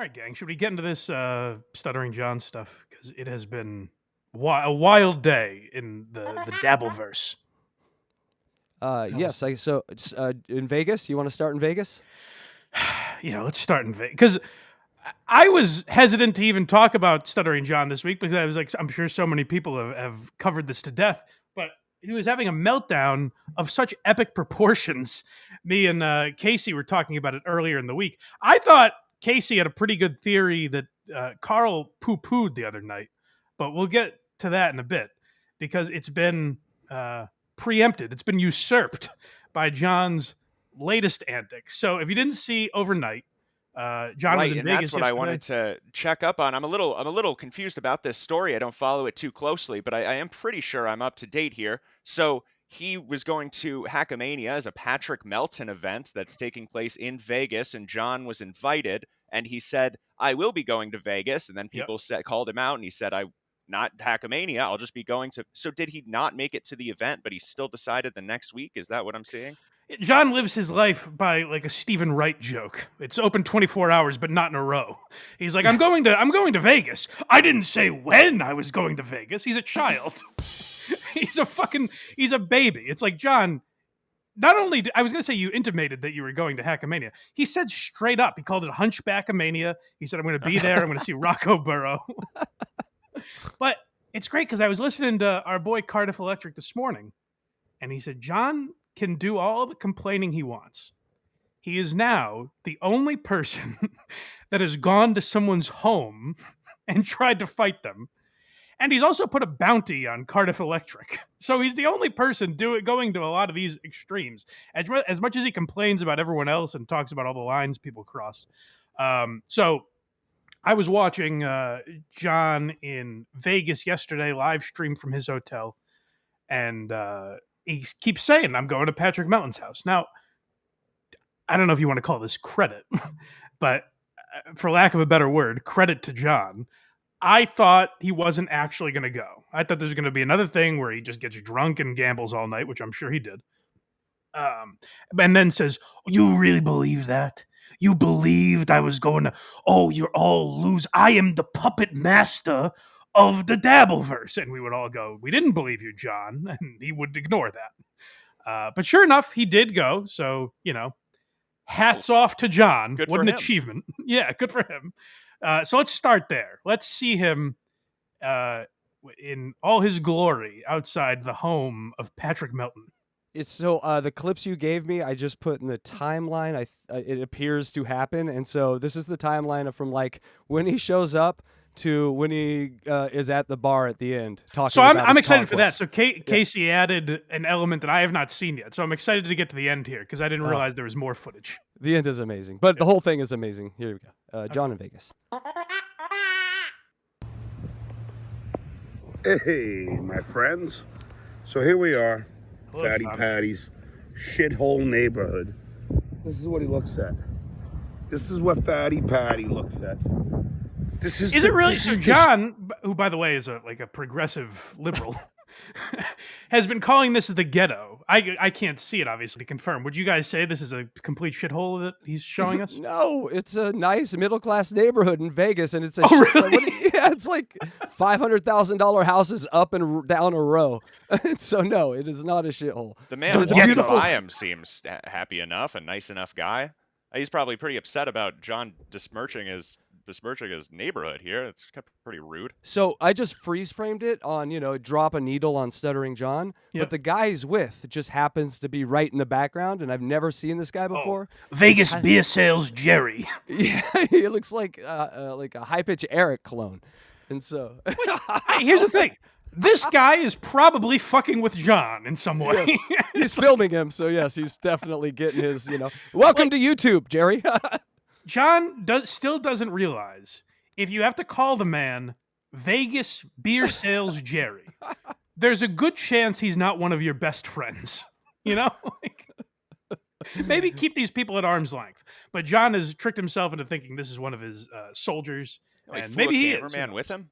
All right, gang. Should we get into this Stuttering John stuff? Because it has been a wild day in the Dabbleverse. Yes. In Vegas, you want to start in Vegas? Yeah, let's start in Vegas. Because I was hesitant to even talk about Stuttering John this week because I was like, I'm sure so many people have covered this to death. But he was having a meltdown of such epic proportions. Me and Casey were talking about it earlier in the week. I thought Casey had a pretty good theory that Carl poo-pooed the other night, but we'll get to that in a bit because it's been preempted. It's been usurped by John's latest antics. So if you didn't see overnight, John was Right, in and that's Vegas what I yesterday. wanted to check up on. I'm a little confused about this story. I don't follow it too closely, but I am pretty sure I'm up to date here. So he was going to Hackamania as a Patrick Melton event that's taking place in Vegas, and John was invited, and he said, "I will be going to Vegas." And then Yep. people called him out, and he said, "I'm not Hackamania. I'll just be going to." So did he not make it to the event, but he still decided the next week? Is that what I'm seeing? John lives his life by like a Stephen Wright joke. It's open 24 hours, but not in a row. He's like, I'm going to Vegas. I didn't say when I was going to Vegas. He's a child. he's a baby. It's like, John, not only I was going to say you intimated that you were going to Hackamania. He said straight up, he called it Hunchbackamania. He said, I'm going to be there. I'm going to see Rocco Burrow. But it's great because I was listening to our boy Cardiff Electric this morning, and he said, John can do all the complaining he wants. He is now the only person that has gone to someone's home and tried to fight them. And he's also put a bounty on Cardiff Electric. So he's the only person going to a lot of these extremes. As much as he complains about everyone else and talks about all the lines people crossed. So I was watching John in Vegas yesterday, live stream from his hotel. And he keeps saying, I'm going to Patrick Melton's house. Now, I don't know if you want to call this credit, but for lack of a better word, credit to John. I thought he wasn't actually going to go. I thought there's going to be another thing where he just gets drunk and gambles all night, which I'm sure he did. And then says, you really believe that? You believed I was going to, oh, you're all lose. I am the puppet master of the Dabbleverse. And we would all go, we didn't believe you, John. And he would ignore that. But sure enough, he did go. So, hats off to John. Good what for an him. achievement. Yeah, good for him. So let's start there. Let's see him in all his glory outside the home of Patrick Melton. It's so the clips you gave me, I just put in the timeline. It appears to happen, and so this is the timeline from like when he shows up to when he is at the bar at the end talking. So about I'm his excited conquest. for that. So Casey added an element that I have not seen yet. So I'm excited to get to the end here because I didn't realize there was more footage. The end is amazing, but the whole thing is amazing. Here we go. John in Vegas. Hey, my friends. So here we are, Hello, Fatty John. Patty's shithole neighborhood. This is what he looks at. This is what Fatty Patty looks at. Is it really? So John, who by the way is a progressive liberal, has been calling this the ghetto. I can't see it obviously to confirm. Would you guys say this is a complete shithole that he's showing us? No, it's a nice middle class neighborhood in Vegas, and it's a really? yeah, it's like $500,000 houses up and down a row. So no, it is not a shithole. The man But it's walking beautiful. by him seems happy enough, a nice enough guy. He's probably pretty upset about John besmirching his neighborhood here. It's pretty rude. So I just freeze framed it on, drop a needle on Stuttering John. Yep. But the guy he's with just happens to be right in the background, and I've never seen this guy before. Vegas beer sales Jerry. Yeah, he looks like a high pitch Eric clone. And so Here's the thing. This guy is probably fucking with John in some way. Yes. He's filming him, so yes, he's definitely getting his, welcome to YouTube, Jerry. John still doesn't realize if you have to call the man Vegas beer sales Jerry, there's a good chance he's not one of your best friends. Maybe keep these people at arm's length. But John has tricked himself into thinking this is one of his soldiers, and maybe he is. Cameraman with him.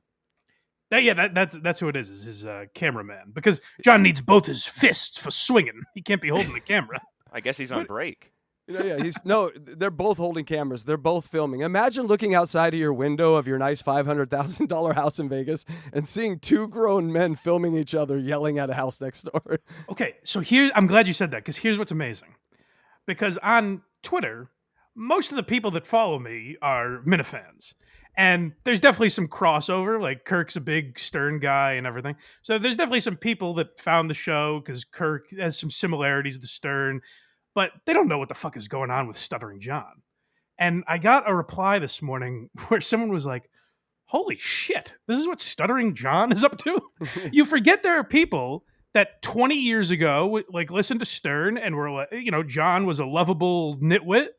That's who it is his cameraman. Because John needs both his fists for swinging. He can't be holding the camera. I guess he's on break. They're both holding cameras. They're both filming. Imagine looking outside of your window of your nice $500,000 house in Vegas and seeing two grown men filming each other yelling at a house next door. Okay, so I'm glad you said that, because here's what's amazing. Because on Twitter, most of the people that follow me are Minifans. And there's definitely some crossover, like Kirk's a big Stern guy and everything. So there's definitely some people that found the show because Kirk has some similarities to Stern, but they don't know what the fuck is going on with Stuttering John. And I got a reply this morning where someone was like, holy shit, this is what Stuttering John is up to? You forget there are people that 20 years ago, like, listened to Stern and were like, John was a lovable nitwit.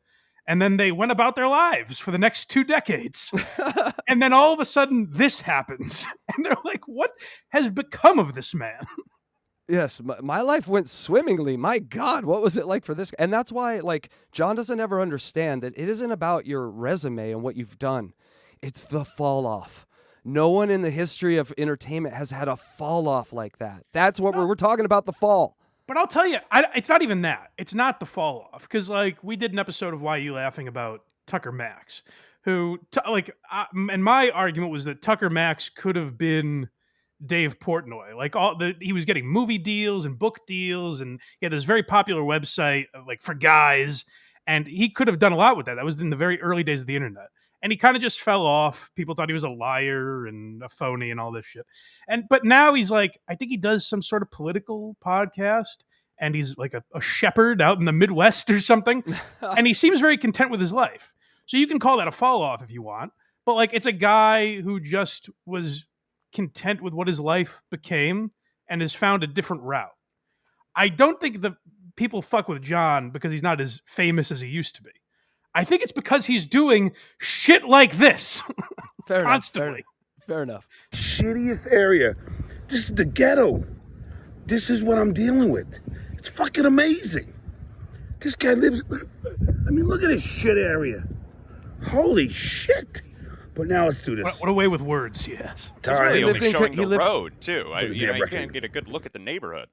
And then they went about their lives for the next 2 decades. And then all of a sudden, this happens. And they're like, what has become of this man? Yes, my life went swimmingly. My God, what was it like for this? And that's why, like, John doesn't ever understand that it isn't about your resume and what you've done. It's the fall off. No one in the history of entertainment has had a fall off like that. That's what we're talking about, the fall. But I'll tell you, it's not even that. It's not the fall off. Because, like, we did an episode of Why You Laughing about Tucker Max, who, and my argument was that Tucker Max could have been Dave Portnoy. Like, he was getting movie deals and book deals, and he had this very popular website, like, for guys, and he could have done a lot with that. That was in the very early days of the internet. And he kind of just fell off. People thought he was a liar and a phony and all this shit. But now he's like, I think he does some sort of political podcast, and he's like a shepherd out in the Midwest or something. And he seems very content with his life. So you can call that a fall off if you want. But, like, it's a guy who just was content with what his life became and has found a different route. I don't think the people fuck with John because he's not as famous as he used to be. I think it's because he's doing shit like this constantly. Fair enough. Shittiest area. This is the ghetto. This is what I'm dealing with. It's fucking amazing. This guy lives... I mean, look at this shit area. Holy shit. But now let's do this. What a way with words, yes. He's really only showing the road, too. You can't get a good look at the neighborhood.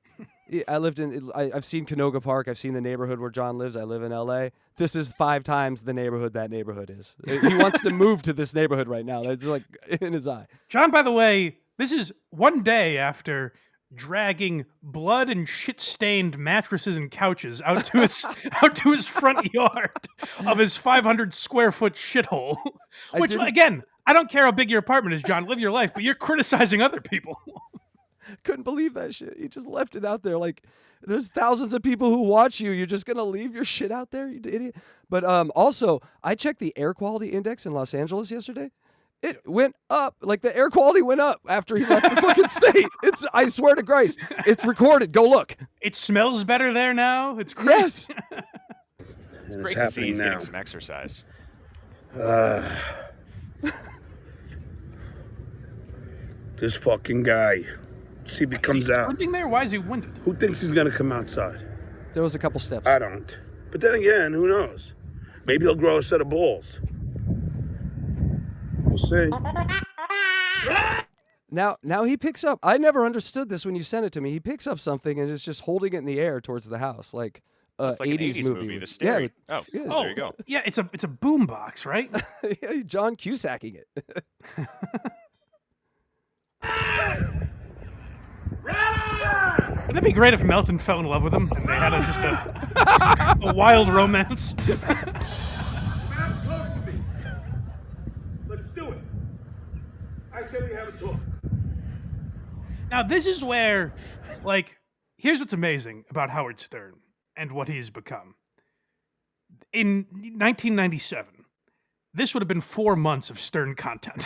Yeah, I've seen Canoga Park. I've seen the neighborhood where John lives. I live in L.A. This is 5 times the neighborhood that neighborhood is. He wants to move to this neighborhood right now. That's like in his eye. John, by the way, this is one day after dragging blood and shit-stained mattresses and couches out to his front yard of his 500-square-foot shithole. Which, again, I don't care how big your apartment is, John. Live your life, but you're criticizing other people. Couldn't believe that shit. He just left it out there. Like, there's thousands of people who watch you. You're just gonna leave your shit out there, you idiot. But also, I checked the air quality index in Los Angeles yesterday. It went up. Like, the air quality went up after he left the fucking state. I swear to Christ, it's recorded. Go look. It smells better there now. It's crazy. Yes. It's great to see he's getting some exercise. This fucking guy. See if he comes out. Sprinting there? Why is he winded? Who thinks he's gonna come outside? There was a couple steps. I don't. But then again, who knows? Maybe he'll grow a set of balls. We'll see. Now he picks up. I never understood this when you sent it to me. He picks up something and is just holding it in the air towards the house, like it's like 80s an 80s movie. The stereo. stereo. Yeah. Oh, there you go. Yeah, it's a boombox, right? Yeah, John Cusacking it. Wouldn't it be great if Melton fell in love with him and they had just a wild romance? Have a talk to me. Let's do it. I said we have a talk. Now, this is where, like, here's what's amazing about Howard Stern and what he's become. In 1997, this would have been 4 months of Stern content.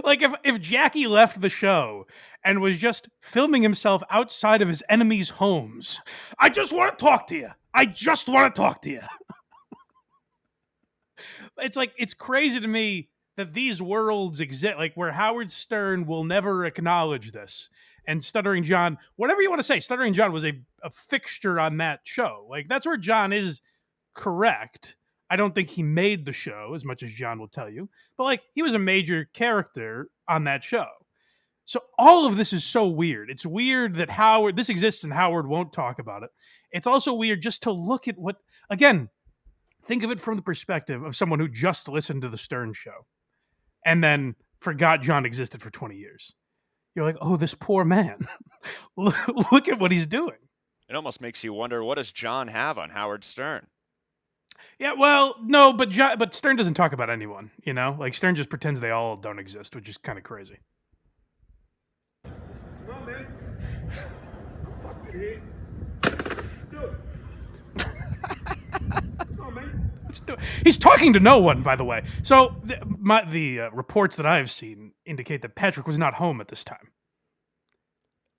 Like, if Jackie left the show and was just filming himself outside of his enemies' homes, I just want to talk to you. I just want to talk to you. It's crazy to me that these worlds exist, like, where Howard Stern will never acknowledge this. And Stuttering John, whatever you want to say, Stuttering John was a fixture on that show. Like, that's where John is correct. I don't think he made the show, as much as John will tell you. But, like, he was a major character on that show. So all of this is so weird. It's weird that this exists and Howard won't talk about it. it's also weird just to look at what, again, think of it from the perspective of someone who just listened to the Stern show and then forgot John existed for 20 years. You're like, oh, this poor man. Look at what he's doing. It almost makes you wonder, what does John have on Howard Stern? Yeah, well, no, but Stern doesn't talk about anyone, you know? Like, Stern just pretends they all don't exist, which is kind of crazy. Come on, man. Fuck you, idiot. Do it. Come on, man. He's talking to no one, by the way. So the reports that I've seen indicate that Patrick was not home at this time.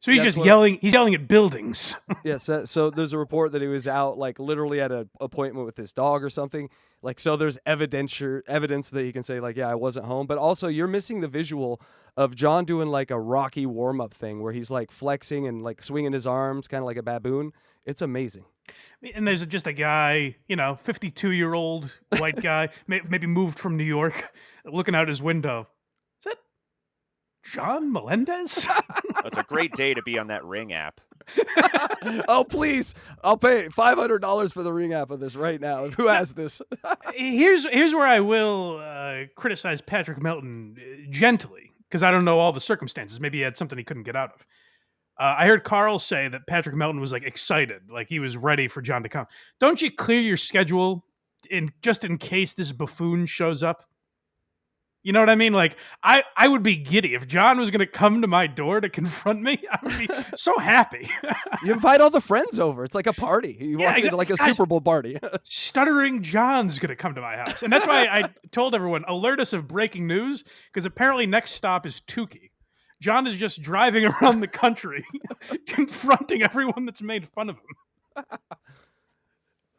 So he's yelling. He's yelling at buildings. Yes. So there's a report that he was out, like literally at an appointment with his dog or something. Like, so there's evidence that he can say, like, yeah, I wasn't home. But also, you're missing the visual of John doing like a Rocky warm up thing where he's like flexing and like swinging his arms, kind of like a baboon. It's amazing. And there's just a guy, 52-year-old white guy, maybe moved from New York, looking out his window. Is that John Melendez? That's a great day to be on that Ring app. Oh, please. I'll pay $500 for the Ring app of this right now. Who has this? Here's where I will criticize Patrick Melton gently, because I don't know all the circumstances. Maybe he had something he couldn't get out of. I heard Carl say that Patrick Melton was like excited, like he was ready for John to come. Don't you clear your schedule just in case this buffoon shows up? You know what I mean? Like, I would be giddy if John was going to come to my door to confront me. I would be so happy. You invite all the friends over. It's like a party. He walks into like a Super Bowl party. Stuttering John's going to come to my house. And that's why I told everyone, alert us of breaking news, because apparently next stop is Tukey. John is just driving around the country, confronting everyone that's made fun of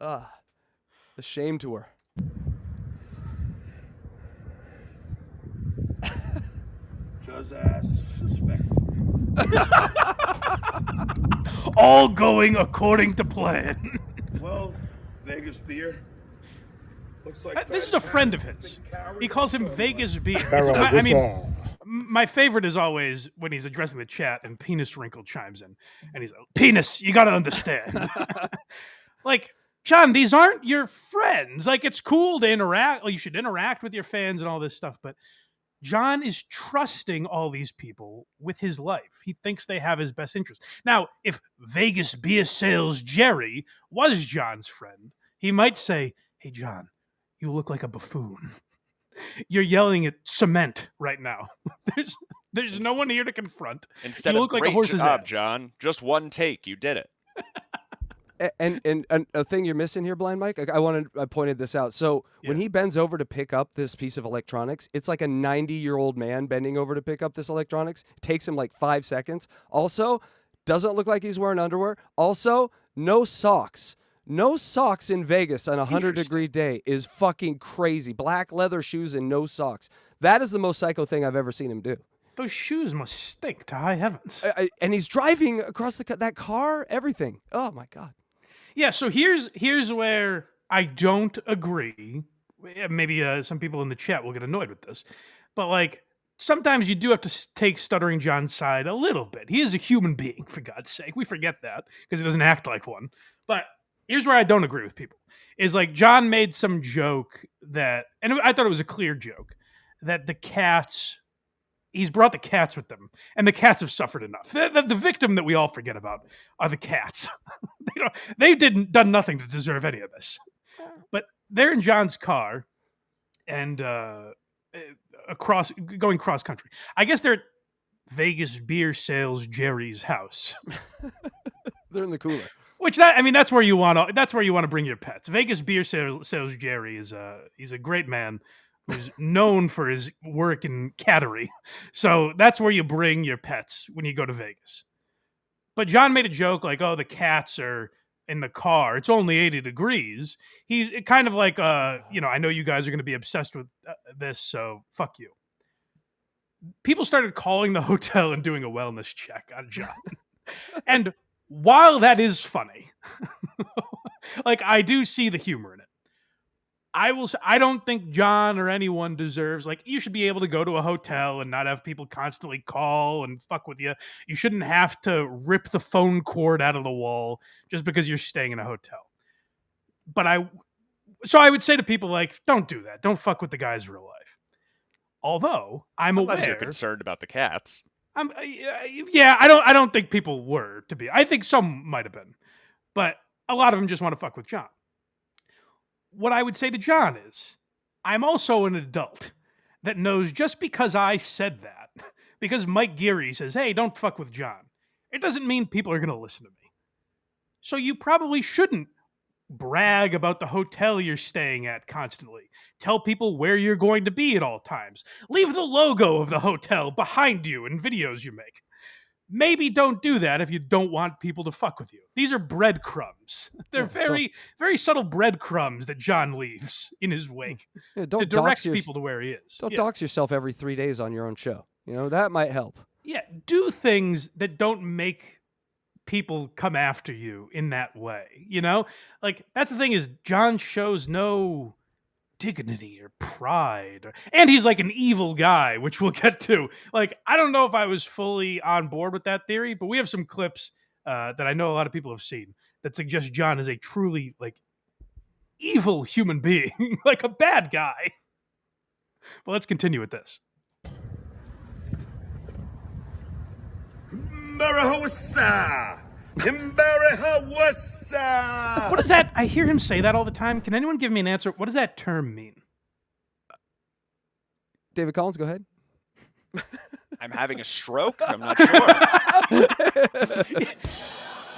him. The shame tour. Just as suspected. All going according to plan. Well, Vegas beer. Looks like This is a friend of his. He calls him Vegas Beer. I mean, my favorite is always when he's addressing the chat and Penis Wrinkle chimes in. And he's like, Penis, you got to understand. Like, John, these aren't your friends. Like, it's cool to interact. Like, you should interact with your fans and all this stuff. But John is trusting all these people with his life. He thinks they have his best interest. Now, if Vegas Beer Sales Jerry was John's friend, he might say, hey, John, you look like a buffoon. You're yelling at cement right now. There's no one here to confront. Instead you of look like great a horse's job, ass. John. Just one take. You did it. And a thing you're missing here, Blind Mike, I pointed this out. So when he bends over to pick up this piece of electronics, it's like a 90-year-old man bending over to pick up this electronics. It takes him like 5 seconds. Also, doesn't look like he's wearing underwear. Also, no socks. No socks in Vegas on a 100-degree day is fucking crazy. Black leather shoes and no socks. That is the most psycho thing I've ever seen him do. Those shoes must stink to high heavens. And he's driving across that car, everything. Oh, my God. Yeah, so here's where I don't agree. Maybe some people in the chat will get annoyed with this. But, like, sometimes you do have to take Stuttering John's side a little bit. He is a human being, for God's sake. We forget that because he doesn't act like one. But here's where I don't agree with people. Is like John made some joke that, and I thought it was a clear joke, that the cats, he's brought the cats with them, and the cats have suffered enough. The victim that we all forget about are the cats. They've done nothing to deserve any of this. But they're in John's car, and going cross country. I guess they're at Vegas Beer Sales Jerry's house. They're in the cooler. That's where you want to bring your pets. Vegas Beer Sales Jerry he's a great man who's known for his work in cattery. So that's where you bring your pets when you go to Vegas. But John made a joke like, oh, the cats are in the car. It's only 80 degrees. He's kind of like, I know you guys are going to be obsessed with this, so fuck you. People started calling the hotel and doing a wellness check on John. And while that is funny, like, I do see the humor in it. I don't think John or anyone deserves, like, you should be able to go to a hotel and not have people constantly call and fuck with you. You shouldn't have to rip the phone cord out of the wall just because you're staying in a hotel. But I would say to people, like, don't do that. Don't fuck with the guy's real life. Although I'm Unless you're aware, concerned about the cats. yeah, I don't think people were to be. I think some might have been, but a lot of them just want to fuck with John. What I would say to John is, I'm also an adult that knows just because I said that, because Mike Geary says, hey, don't fuck with John, it doesn't mean people are going to listen to me. So you probably shouldn't brag about the hotel you're staying at constantly. Tell people where you're going to be at all times. Leave the logo of the hotel behind you in videos you make. Maybe don't do that if you don't want people to fuck with you. These are breadcrumbs. They're very, very subtle breadcrumbs that John leaves in his wake to direct people to where he is. Don't dox yourself every 3 days on your own show. You know, that might help. Yeah, do things that don't make people come after you in that way. You know, like, that's the thing, is John shows no dignity or pride, and he's like an evil guy, which we'll get to. Like, I don't know if I was fully on board with that theory, but we have some clips that I know a lot of people have seen that suggest John is a truly, like, evil human being, like a bad guy. Well, let's continue with this. What does that? I hear him say that all the time. Can anyone give me an answer? What does that term mean? David Collins, go ahead. I'm having a stroke? I'm not sure.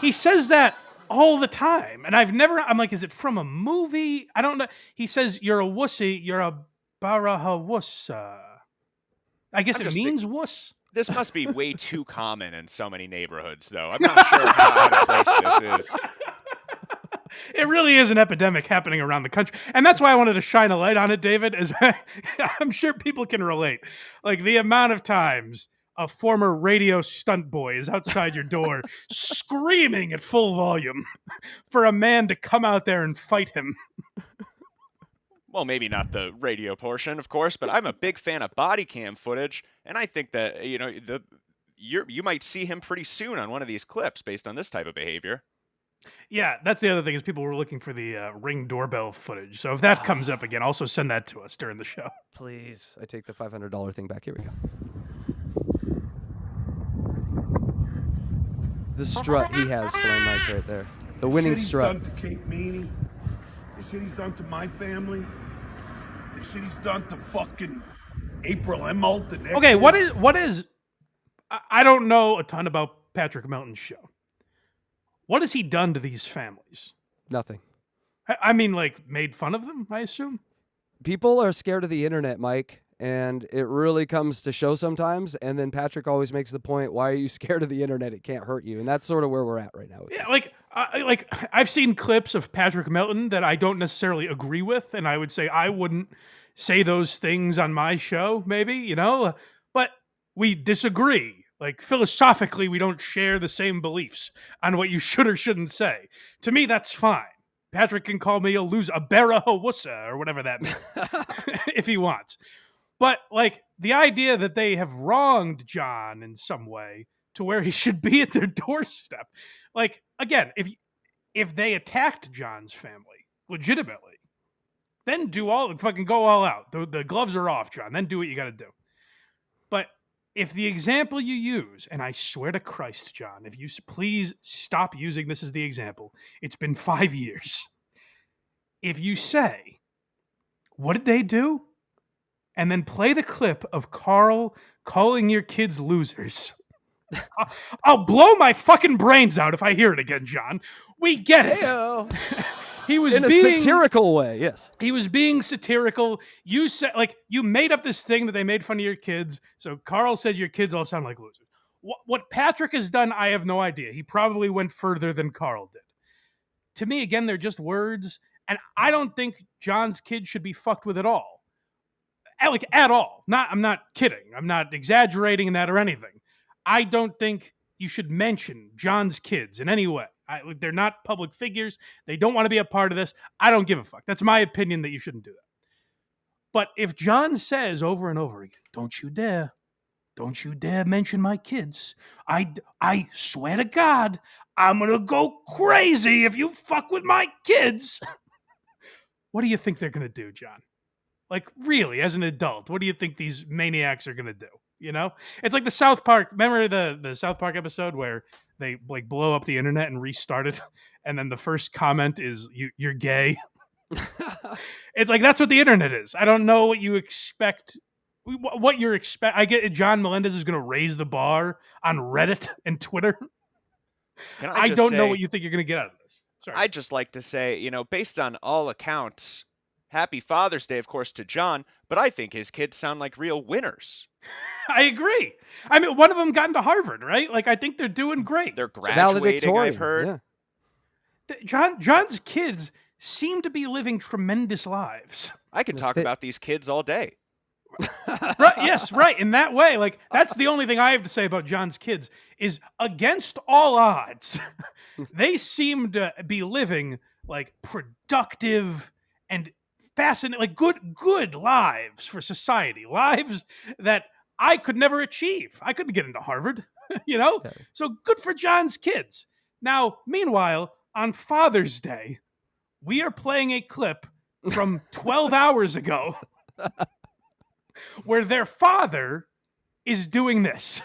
He says that all the time, and I'm like, is it from a movie? I don't know. He says, you're a wussy, you're a barahawussa. I guess it means wuss. This must be way too common in so many neighborhoods, though. I'm not sure how out of place this is. It really is an epidemic happening around the country. And that's why I wanted to shine a light on it, David, is I'm sure people can relate. Like, the amount of times a former radio stunt boy is outside your door screaming at full volume for a man to come out there and fight him. Well, maybe not the radio portion, of course, but I'm a big fan of body cam footage, and I think that, you know, you might see him pretty soon on one of these clips based on this type of behavior. Yeah, that's the other thing, is people were looking for the Ring doorbell footage. So if that comes up again, also send that to us during the show. Please. I take the $500 thing back. Here we go. The strut he has for Mike right there. The winning strut. He's done to Kate Meany. The shit he's done to my family. The shit he's done to fucking April and Melton. Okay, what is? I don't know a ton about Patrick Melton's show. What has he done to these families? Nothing. I mean, like, made fun of them, I assume? People are scared of the internet, Mike, and it really comes to show sometimes. And then Patrick always makes the point, why are you scared of the internet? It can't hurt you. And that's sort of where we're at right now. Yeah, like I've seen clips of Patrick Melton that I don't necessarily agree with, and I would say I wouldn't say those things on my show, maybe, you know? But we disagree. Like, philosophically, we don't share the same beliefs on what you should or shouldn't say. To me, that's fine. Patrick can call me a loser, a barahawussa, or whatever that means, if he wants. But, like, the idea that they have wronged John in some way to where he should be at their doorstep. Like, again, if they attacked John's family legitimately, then fucking go all out. The gloves are off, John. Then do what you got to do. But if the example you use, and I swear to Christ, John, if you please stop using this as the example. It's been 5 years. If you say, what did they do? And then play the clip of Carl calling your kids losers. I'll blow my fucking brains out if I hear it again, John. We get it. He was in a satirical way, yes. He was being satirical. You said, like, you made up this thing that they made fun of your kids. So Carl said your kids all sound like losers. What Patrick has done, I have no idea. He probably went further than Carl did. To me, again, they're just words. And I don't think John's kids should be fucked with at all. Like, at all. I'm not kidding. I'm not exaggerating in that or anything. I don't think you should mention John's kids in any way. They're not public figures. They don't want to be a part of this. I don't give a fuck. That's my opinion that you shouldn't do that. But if John says over and over again, don't you dare mention my kids. I swear to God, I'm going to go crazy if you fuck with my kids. What do you think they're going to do, John? Like, really, as an adult, what do you think these maniacs are going to do? You know? It's like the South Park. Remember the South Park episode where they like blow up the internet and restart it, and then the first comment is you're gay. It's like that's what the internet is. I don't know what you expect. What you're expect. I get John Melendez is going to raise the bar on Reddit and Twitter. I don't know what you think you're going to get out of this. Sorry. I'd just like to say, you know, based on all accounts, happy Father's Day, of course, to John, but I think his kids sound like real winners. I agree. I mean, one of them got into Harvard, right? Like, I think they're doing great. They're graduating, I've heard. Yeah. John's kids seem to be living tremendous lives. I could talk about these kids all day. Right? Yes, right. In that way, like that's the only thing I have to say about John's kids is against all odds, they seem to be living like productive and fascinating, like good lives for society, lives that I could never achieve. I couldn't get into Harvard, you know? Okay. So good for John's kids. Now, meanwhile, on Father's Day, we are playing a clip from 12 hours ago where their father is doing this.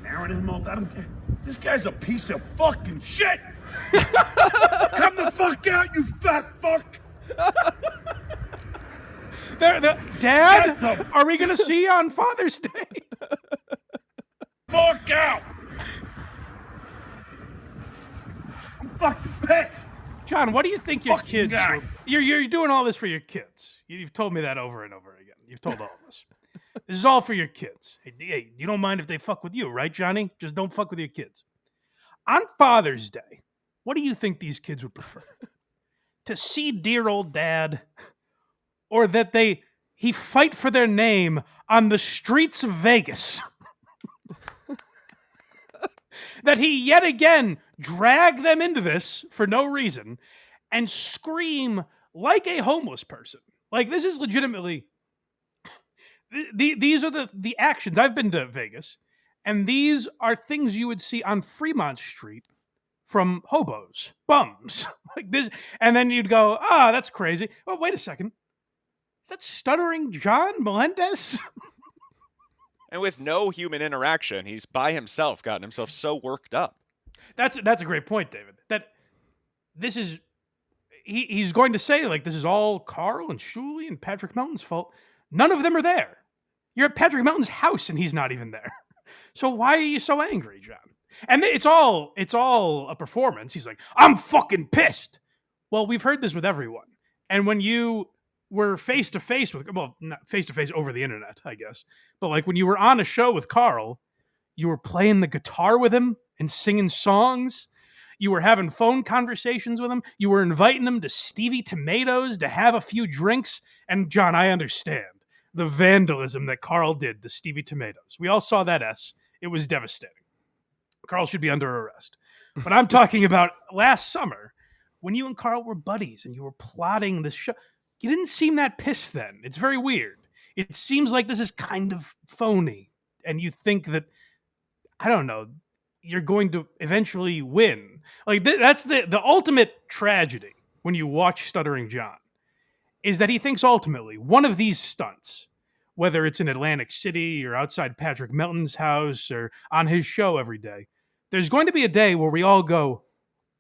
Aaron and Melton, this guy's a piece of fucking shit. Come the fuck out, you fat fuck. Dad, are we going to see you on Father's Day? Fuck out. I'm fucking pissed. John, what do you think your Fucking kids... guy. You're doing all this for your kids. You've told me that over and over again. You've told all of us. This is all for your kids. Hey, you don't mind if they fuck with you, right, Johnny? Just don't fuck with your kids. On Father's Day, what do you think these kids would prefer? To see dear old dad, or that he fight for their name on the streets of Vegas? That he yet again drag them into this for no reason and scream like a homeless person. Like, this is legitimately... These are the actions. I've been to Vegas, and these are things you would see on Fremont Street from hobos, bums, like this. And then you'd go, that's crazy. Oh, wait a second. Is that Stuttering John Melendez? And with no human interaction, he's by himself, gotten himself so worked up. That's a great point, David. That this is... He's going to say, like, this is all Carl and Shuli and Patrick Melton's fault. None of them are there. You're at Patrick Melton's house and he's not even there. So why are you so angry, John? And it's all a performance. He's like, I'm fucking pissed. Well, we've heard this with everyone. And when you were face to face with, well, not face to face over the internet, I guess, but like when you were on a show with Carl, you were playing the guitar with him and singing songs. You were having phone conversations with him. You were inviting him to Stevie Tomatoes to have a few drinks. And John, I understand the vandalism that Carl did to Stevie Tomatoes. We all saw that S. It was devastating. Carl should be under arrest. But I'm talking about last summer when you and Carl were buddies and you were plotting this show. You didn't seem that pissed then. It's very weird. It seems like this is kind of phony. And you think that, I don't know, you're going to eventually win. Like that's the ultimate tragedy when you watch Stuttering John, is that he thinks ultimately one of these stunts, whether it's in Atlantic City or outside Patrick Melton's house or on his show every day, there's going to be a day where we all go,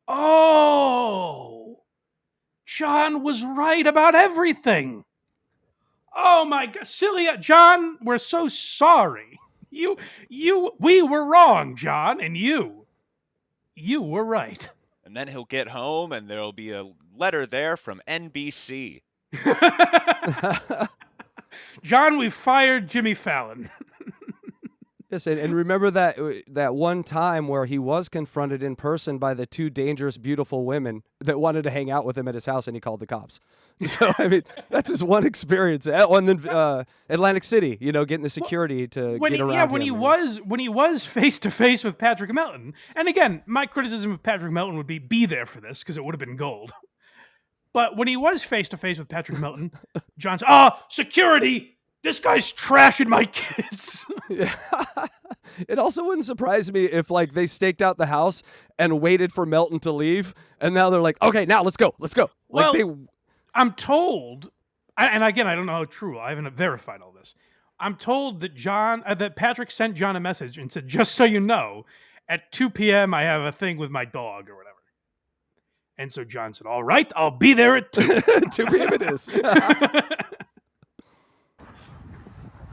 oh, John was right about everything. Oh my God, silly John, we're so sorry. We were wrong, John, and you were right. And then he'll get home and there'll be a letter there from NBC. John, we fired Jimmy Fallon. Yes, and remember that one time where he was confronted in person by the two dangerous, beautiful women that wanted to hang out with him at his house, and he called the cops. So I mean, that's his one experience. And then Atlantic City, getting the security to get around when him. When he was face to face with Patrick Melton, and again, my criticism of Patrick Melton would be there for this because it would have been gold. But when he was face to face with Patrick Melton, John's security. This guy's trashing my kids. Yeah. It also wouldn't surprise me if they staked out the house and waited for Melton to leave, and now they're like, okay, now let's go. Well, I'm told, and again, I don't know how true. I haven't verified all this. I'm told that that Patrick sent John a message and said, just so you know, at 2 p.m. I have a thing with my dog or whatever. And so John said, all right, I'll be there at 2. 2 p.m. it is.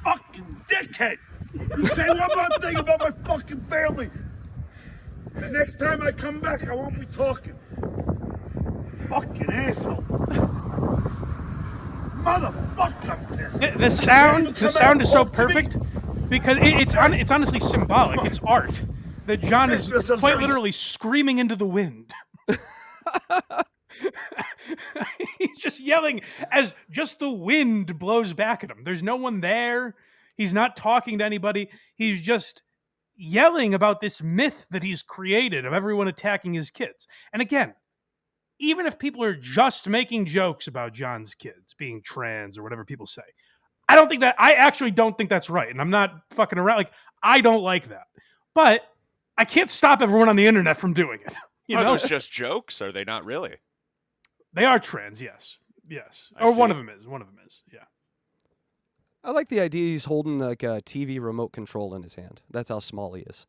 Fucking dickhead! You say one more thing about my fucking family. The next time I come back, I won't be talking. Fucking asshole. Motherfucker, I'm pissed. The sound is so perfect because it's honestly symbolic. It's art. That John is quite literally screaming into the wind. He's just yelling as just the wind blows back at him. There's no one there. He's not talking to anybody. He's just yelling about this myth that he's created of everyone attacking his kids. And again, even if people are just making jokes about John's kids being trans or whatever people say, I actually don't think that's right. And I'm not fucking around. I don't like that. But I can't stop everyone on the internet from doing it. Are those just jokes? Are they not really? They are trans, yes. Or one of them is. Yeah. I like the idea he's holding a TV remote control in his hand. That's how small he is.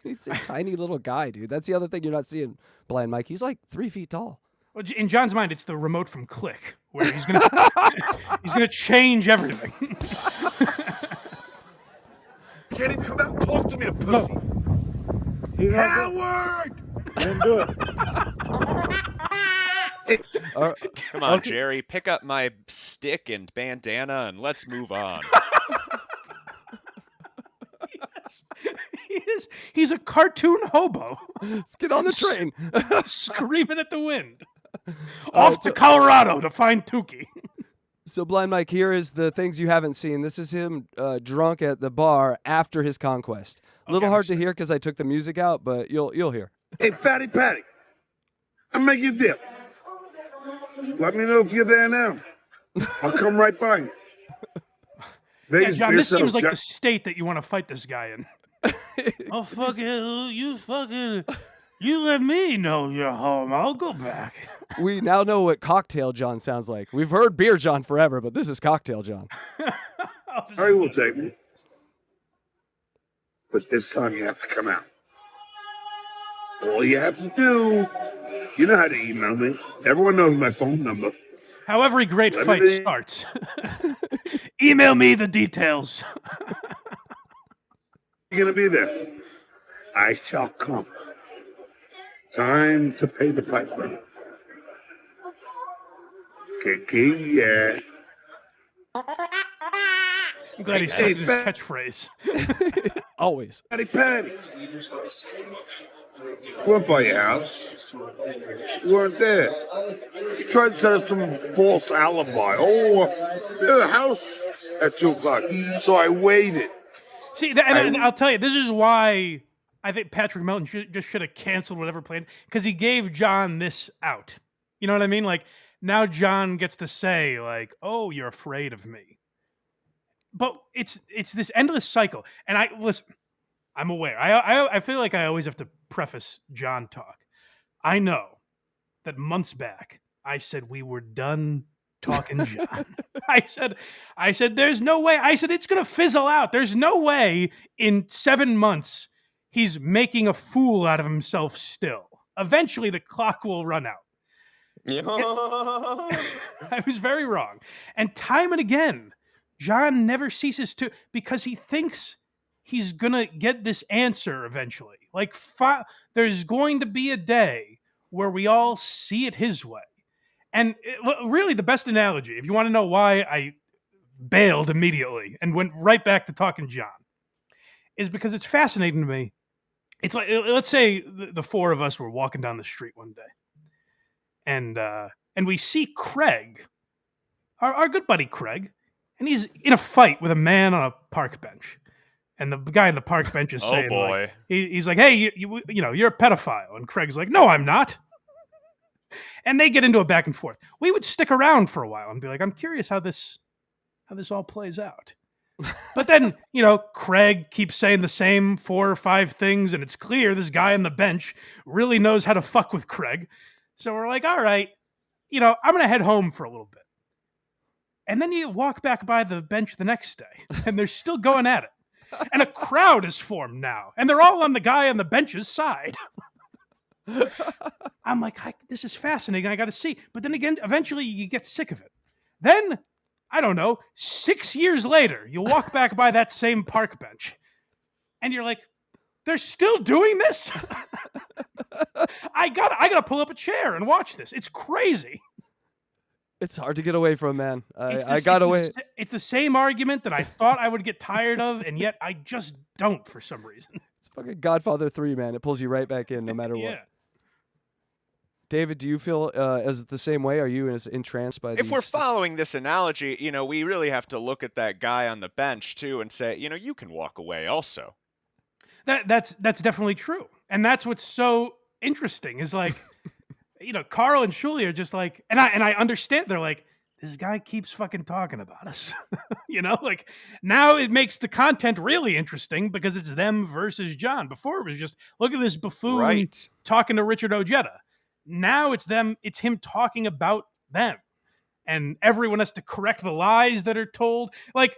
He's a tiny little guy, dude. That's the other thing you're not seeing, Blind Mike. He's 3 feet tall. Well, in John's mind, it's the remote from Click, where he's gonna change everything. Can't even come out and talk to me, a pussy. Coward! Didn't do it. Come on, Jerry. Pick up my stick and bandana and let's move on. Yes. He's a cartoon hobo. Let's get on the train. Screaming at the wind. Off to Colorado to find Tukey. So, Blind Mike, here is the things you haven't seen. This is him drunk at the bar after his conquest. A little hard to hear because I took the music out, but you'll hear. Hey, Fatty Patty, I'll make you a dip. Let me know if you're there now. I'll come right by you. Yeah, John, this seems like the state that you want to fight this guy in. Oh, fuck it. You let me know you're home. I'll go back. We now know what Cocktail John sounds like. We've heard Beer John forever, but this is Cocktail John. Harry will take me. But this time you have to come out. All you have to do, you know how to email me. Everyone knows my phone number. How every great fight starts. Email me the details. You're going to be there. I shall come. Time to pay the piper. Kiki, yeah. I'm glad he stuck to his catchphrase. Always. Patty. Went by your house. You weren't there. You tried to set up some false alibi. Oh, you're at the house at 2 o'clock. So I waited. See, and I'll tell you, this is why I think Patrick Melton should have canceled whatever plan, because he gave John this out. You know what I mean? Now John gets to say, oh, you're afraid of me. But it's this endless cycle. And I'm aware. I feel like I always have to preface John talk. I know that months back, I said we were done talking John. I said, there's no way. I said, it's going to fizzle out. There's no way in 7 months he's making a fool out of himself still. Eventually, the clock will run out. I was very wrong. And time and again, John never ceases to, because he thinks he's going to get this answer eventually. There's going to be a day where we all see it his way. And really, the best analogy, if you want to know why I bailed immediately and went right back to talking John, is because it's fascinating to me. It's like, let's say the four of us were walking down the street one day, and we see Craig, our good buddy Craig, and he's in a fight with a man on a park bench. And the guy on the park bench is saying, boy. like, he's like, hey, you know, you're a pedophile. And Craig's like, no, I'm not. And they get into a back and forth. We would stick around for a while and be like, I'm curious how this all plays out. But then, you know, Craig keeps saying the same 4 or 5 things, and it's clear this guy on the bench really knows how to fuck with Craig. So we're like, all right, you know, I'm going to head home for a little bit. And then you walk back by the bench the next day, and they're still going at it. And a crowd is formed now, and they're all on the guy on the bench's side. I'm like, this is fascinating. I got to see. But then again, eventually you get sick of it. Then, I don't know, 6 years later, you walk back by that same park bench, and you're like, they're still doing this? I gotta pull up a chair and watch this. It's crazy. It's hard to get away from, man. I got away. It's the same argument that I thought I would get tired of, and yet I just don't for some reason. It's fucking Godfather 3, man. It pulls you right back in no matter Yeah. what. David, do you feel as the same way? Are you as entranced by If we're following this analogy, you know, we really have to look at that guy on the bench too and say, you know, you can walk away also. That's definitely true. And that's what's so interesting is like, you know, Carl and Shuli are just like, and I understand, they're like, this guy keeps fucking talking about us. You know, like now it makes the content really interesting because it's them versus John. Before it was just, look at this buffoon talking to Richard Ojeda. Now it's him talking about them. And everyone has to correct the lies that are told. Like,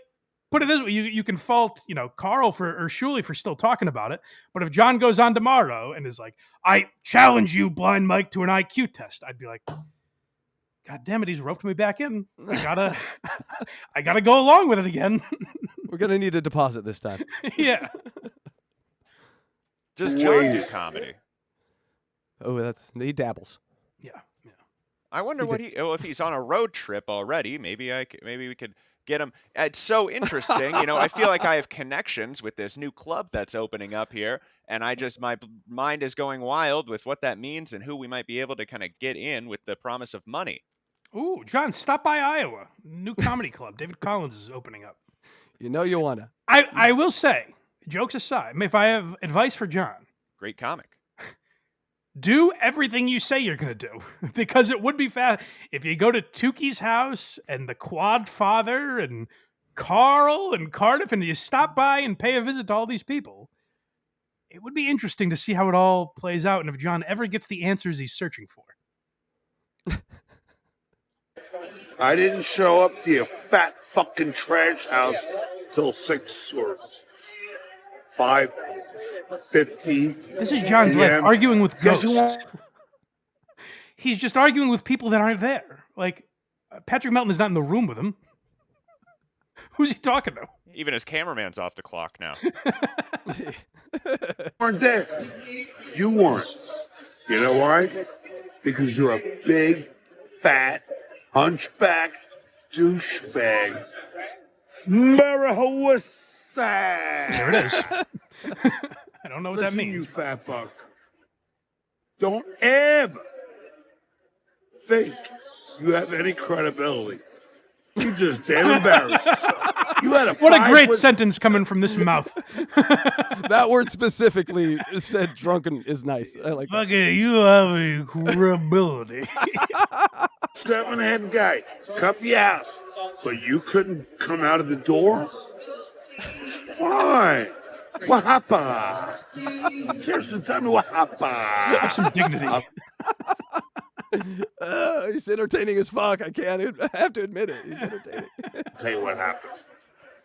put it this way, you can fault, you know, Carl or Shuli for still talking about it. But if John goes on tomorrow and is like, I challenge you, Blind Mike, to an IQ test, I'd be like, God damn it, he's roped me back in. I gotta go along with it again. We're gonna need a deposit this time. Yeah. Does John do comedy? Oh, he dabbles. Yeah. I wonder if he's on a road trip already. Maybe we could get him. It's so interesting. You know, I feel like I have connections with this new club that's opening up here, and my mind is going wild with what that means and who we might be able to kind of get in with the promise of money. Ooh, John, stop by Iowa. New comedy club. David Collins is opening up. You know you wanna. I will say, jokes aside, if I have advice for John. Great comic. Do everything you say you're going to do, because it would be fast. If you go to Tuki's house and the Quadfather and Carl and Cardiff and you stop by and pay a visit to all these people, it would be interesting to see how it all plays out and if John ever gets the answers he's searching for. I didn't show up to your fat fucking trash house till 6 or 5:50. This is John's life, arguing with ghosts. He's just arguing with people that aren't there. Like, Patrick Melton is not in the room with him. Who's he talking to? Even his cameraman's off the clock now. Weren't there? You weren't. You know why? Because you're a big, fat, hunchback douchebag. Marijuana. There it is. I don't know what that means. You fat fuck. Don't ever think you have any credibility. You just damn embarrassed yourself. You had what a great sentence coming from this mouth. That word specifically said drunken is nice. I like Fuck it, you have a credibility. 7-head guy, cup your house, but you couldn't come out of the door? Why? What happened? Seriously, tell me what happened. Have some dignity. He's entertaining as fuck. I have to admit it. He's entertaining. I'll tell you what happened.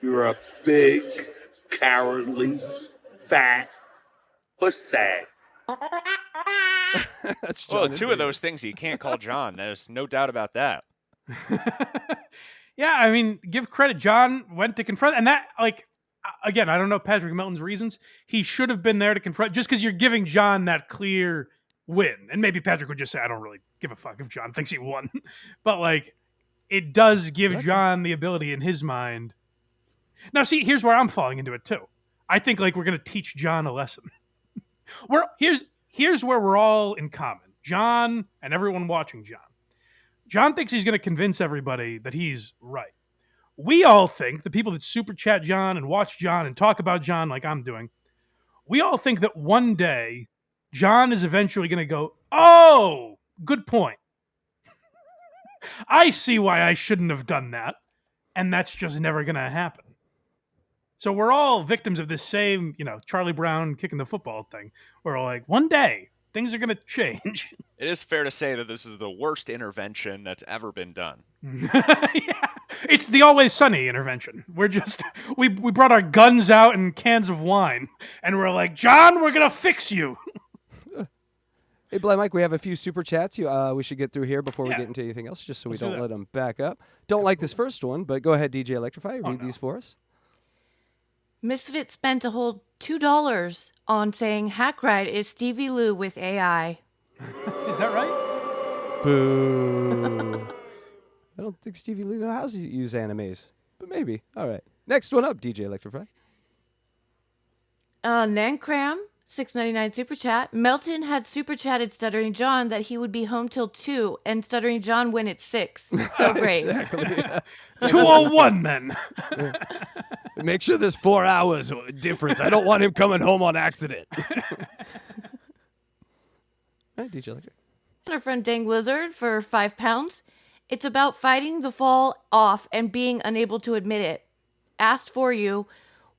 You're a big, cowardly, fat pussy. That's Well, John two of those things you can't call John. There's no doubt about that. Yeah, I mean, give credit. John went to confront, and that, like, again, I don't know Patrick Melton's reasons. He should have been there to confront, just because you're giving John that clear win. And maybe Patrick would just say, I don't really give a fuck if John thinks he won. But, like, it does give John the ability in his mind. Now, see, here's where I'm falling into it, too. I think like we're gonna teach John a lesson. Here's where we're all in common. John and everyone watching John. John thinks he's gonna convince everybody that he's right. We all think, the people that super chat John and watch John and talk about John like I'm doing, we all think that one day John is eventually going to go, oh, good point. I see why I shouldn't have done that. And that's just never going to happen. So we're all victims of this same, Charlie Brown kicking the football thing. We're like, one day things are going to change. It is fair to say that this is the worst intervention that's ever been done. Yeah. It's the Always Sunny intervention. We brought our guns out and cans of wine, and we're like, John, we're gonna fix you. Hey, Blind Mike, we have a few super chats we should get through here before we get into anything else, just so we don't let them back up. Don't like this first one, but go ahead, DJ Electrify. Read these for us. Misfit spent a whole $2 on saying Hack Ride is Stevie Lou with AI. Is that right? Boo. I don't think Stevie Lee knows how to use animes, but maybe. All right. Next one up, DJ Electrify. Nancram, $6.99 super chat. Melton had super chatted Stuttering John that he would be home till 2, and Stuttering John went at 6. So great. Exactly. Yeah. 2:01 then. Make sure there's 4 hours difference. I don't want him coming home on accident. All right, DJ Electric. And our friend Dang Lizard for £5. It's about fighting the fall off and being unable to admit it. Asked for you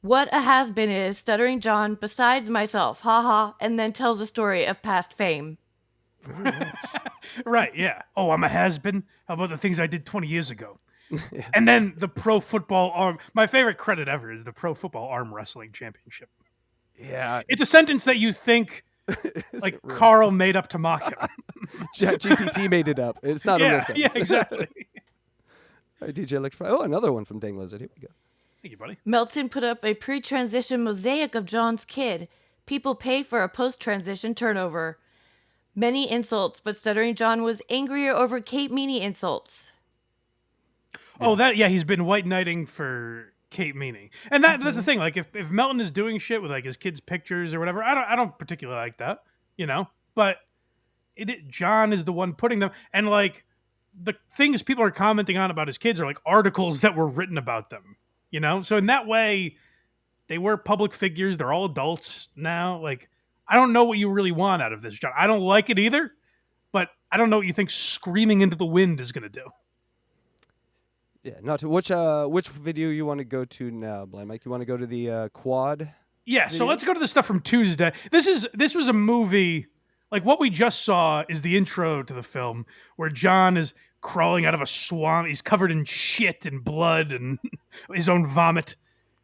what a has-been is, Stuttering John, besides myself, haha, and then tells a story of past fame. Right, yeah. Oh, I'm a has-been? How about the things I did 20 years ago? Yeah. And then the pro football arm. My favorite credit ever is the pro football arm wrestling championship. Yeah. It's a sentence that you think like Carl made up to mock him. GPT made it up. It's not a real sentence. Yeah, exactly. All right, DJ Electrify. Oh, another one from Dang Lizard. Here we go. Thank you, buddy. Melton put up a pre-transition mosaic of John's kid. People pay for a post-transition turnover. Many insults, but Stuttering John was angrier over Kate Meany insults. Oh, he's been white knighting for Kate Meany. And that's the thing, like if Melton is doing shit with like his kids' pictures or whatever, I don't particularly like that, But John is the one putting them, and like the things people are commenting on about his kids are like articles that were written about them, So in that way, they were public figures. They're all adults now. Like, I don't know what you really want out of this, John. I don't like it either, but I don't know what you think screaming into the wind is going to do. Yeah, not to which video you want to go to now, Blind Mike? You want to go to the quad? Yeah, video? So let's go to the stuff from Tuesday. This was a movie. Like what we just saw is the intro to the film where John is crawling out of a swamp. He's covered in shit and blood and his own vomit.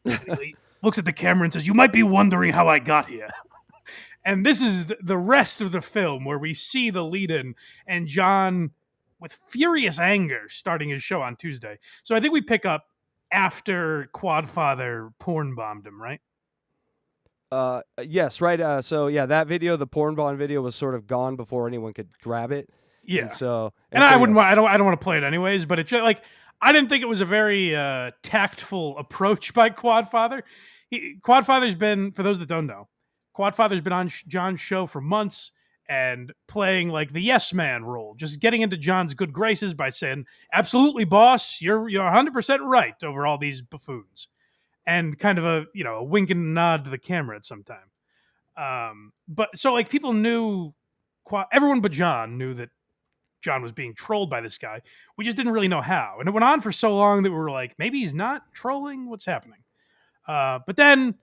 He looks at the camera and says, "You might be wondering how I got here." And this is the rest of the film where we see the lead-in and John with furious anger starting his show on Tuesday. So I think we pick up after Quadfather porn bombed him, right? Yes, right. So yeah, that video, the porn bomb video, was sort of gone before anyone could grab it. Yeah. And so I wouldn't. I don't want to play it anyways. But it's like I didn't think it was a very tactful approach by Quadfather. Quadfather's been, for those that don't know, Quadfather's been on John's show for months and playing like the yes man role, just getting into John's good graces by saying, "Absolutely, boss, you're 100% right over all these buffoons," and kind of a wink and nod to the camera at some time. But so like people knew, everyone but John knew that John was being trolled by this guy. We just didn't really know how, and it went on for so long that we were like, maybe he's not trolling. What's happening? But then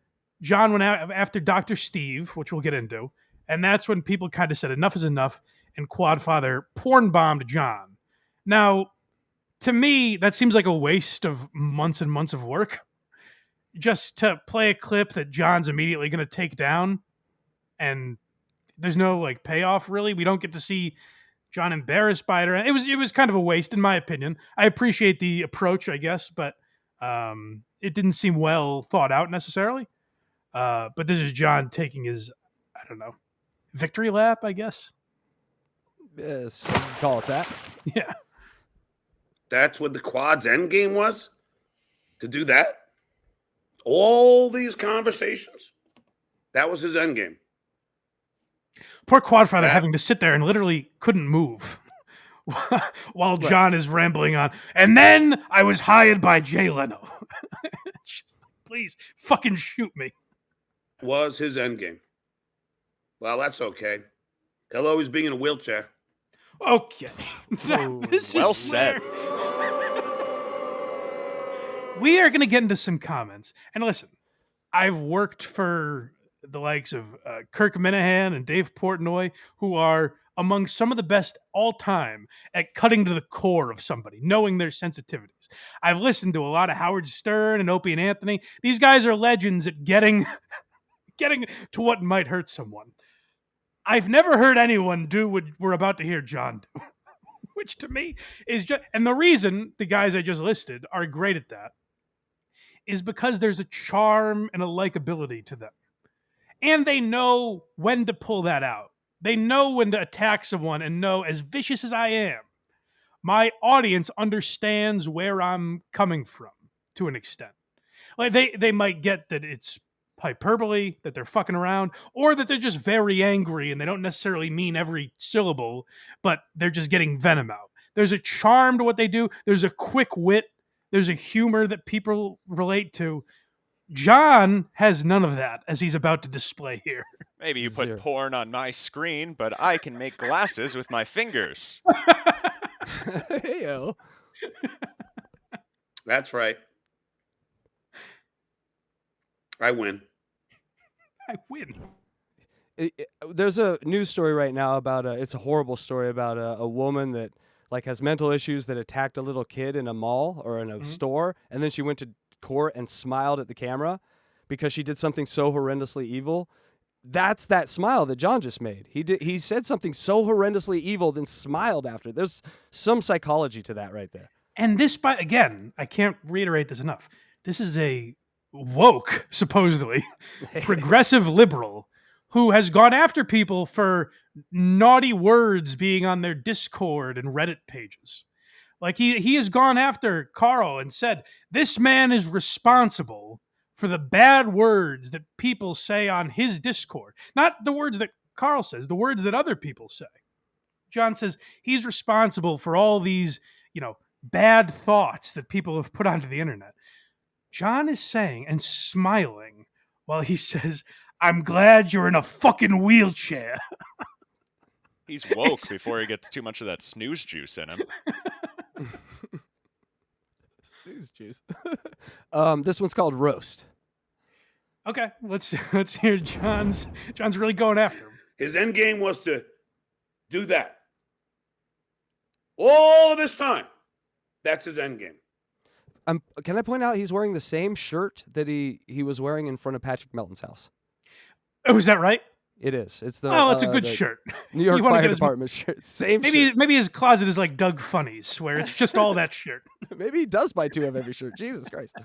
John went out after Dr. Steve, which we'll get into. And that's when people kind of said enough is enough, and Quadfather porn bombed John. Now, to me, that seems like a waste of months and months of work, just to play a clip that John's immediately going to take down, and there's no like payoff really. We don't get to see John embarrassed by it. It was kind of a waste in my opinion. I appreciate the approach, I guess, but it didn't seem well thought out necessarily. But this is John taking his, I don't know, victory lap, I guess. Yes, call it that. Yeah. That's what the quad's end game was? To do that? All these conversations, that was his end game. Poor Quadfather That- having to sit there and literally couldn't move while John is rambling on. And then I was hired by Jay Leno. Just, please, fucking shoot me. Was his end game. Well, that's okay. He'll always be in a wheelchair. Okay. This Well is said. We are going to get into some comments. And listen, I've worked for the likes of Kirk Minahan and Dave Portnoy, who are among some of the best all time at cutting to the core of somebody, knowing their sensitivities. I've listened to a lot of Howard Stern and Opie and Anthony. These guys are legends at getting to what might hurt someone. I've never heard anyone do what we're about to hear John do, which to me is just, and the reason the guys I just listed are great at that is because there's a charm and a likability to them. And they know when to pull that out. They know when to attack someone and know, as vicious as I am, my audience understands where I'm coming from to an extent. Like they might get that it's hyperbole, that they're fucking around, or that they're just very angry and they don't necessarily mean every syllable, but they're just getting venom out. There's a charm to what they do. There's a quick wit. There's a humor that people relate to. John has none of that, as he's about to display here. Maybe you put Zero. porn on my screen, but I can make glasses with my fingers. Heyo. That's right. I win. I win. There's a news story right now about it's a horrible story about a woman that like has mental issues that attacked a little kid in a mall or in a store, and then she went to court and smiled at the camera because she did something so horrendously evil. That's that smile that John just made. He said something so horrendously evil, then smiled after. There's some psychology to that right there. And this, again, I can't reiterate this enough. This is a woke, supposedly, progressive liberal who has gone after people for naughty words being on their Discord and Reddit pages. Like he has gone after Carl and said, this man is responsible for the bad words that people say on his Discord. Not the words that Carl says, the words that other people say. John says he's responsible for all these, bad thoughts that people have put onto the internet. John is saying and smiling while he says, I'm glad you're in a fucking wheelchair. He's woke before he gets too much of that snooze juice in him. Snooze juice. This one's called Roast. Okay, let's hear John's really going after him. His end game was to do that. All of this time. That's his end game. Can I point out he's wearing the same shirt that he was wearing in front of Patrick Melton's house? Oh, is that right? It is. It's the Oh, it's a good the shirt. New York You wanna Fire get his- Department shirt. Same shirt. Maybe his closet is like Doug Funny's, where it's just all that shirt. Maybe he does buy 2 of every shirt. Jesus Christ.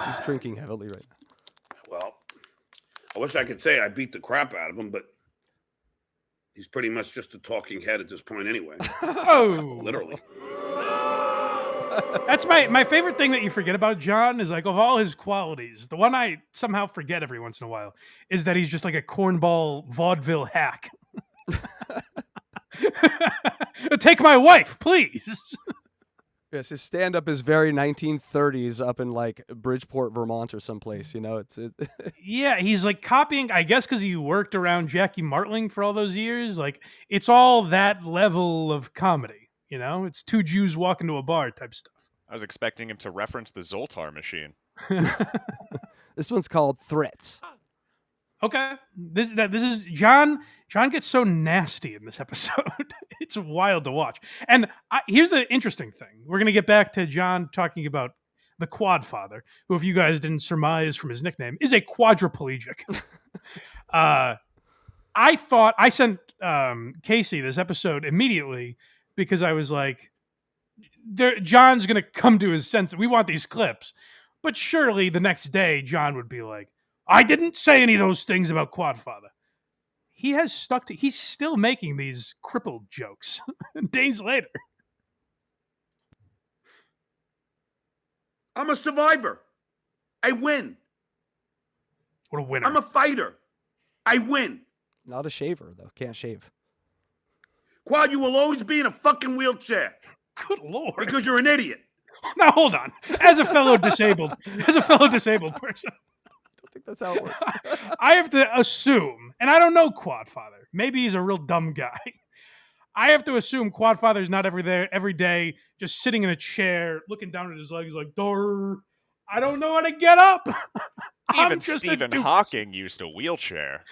He's drinking heavily right now. Well, I wish I could say I beat the crap out of him, but he's pretty much just a talking head at this point anyway. Oh, Literally. That's my favorite thing that you forget about John is like of all his qualities, the one I somehow forget every once in a while is that he's just like a cornball vaudeville hack. Take my wife, please. Yes, his stand-up is very 1930s up in like Bridgeport, Vermont or someplace, It's Yeah, he's like copying, I guess because he worked around Jackie Martling for all those years. Like it's all that level of comedy. It's 2 Jews walking to a bar type stuff. I was expecting him to reference the Zoltar machine. This one's called Threats. Okay, this is John. John gets so nasty in this episode. It's wild to watch. And here's the interesting thing: we're gonna get back to John talking about the Quadfather, who, if you guys didn't surmise from his nickname, is a quadriplegic. I thought I sent Casey this episode immediately because I was like, John's going to come to his senses. We want these clips. But surely the next day, John would be like, I didn't say any of those things about Quadfather. He has stuck to, he's still making these crippled jokes days later. I'm a survivor. I win. What a winner. I'm a fighter. I win. Not a shaver, though. Can't shave. Quad, you will always be in a fucking wheelchair Good Lord. because you're an idiot. Now, hold on. As a fellow disabled person, I think that's how it works. I have to assume, and I don't know Quadfather. Maybe he's a real dumb guy. I have to assume Quadfather's not every day just sitting in a chair, looking down at his legs like, "Durr, I don't know how to get up." I'm Even just a Stephen doofus. Hawking used a wheelchair.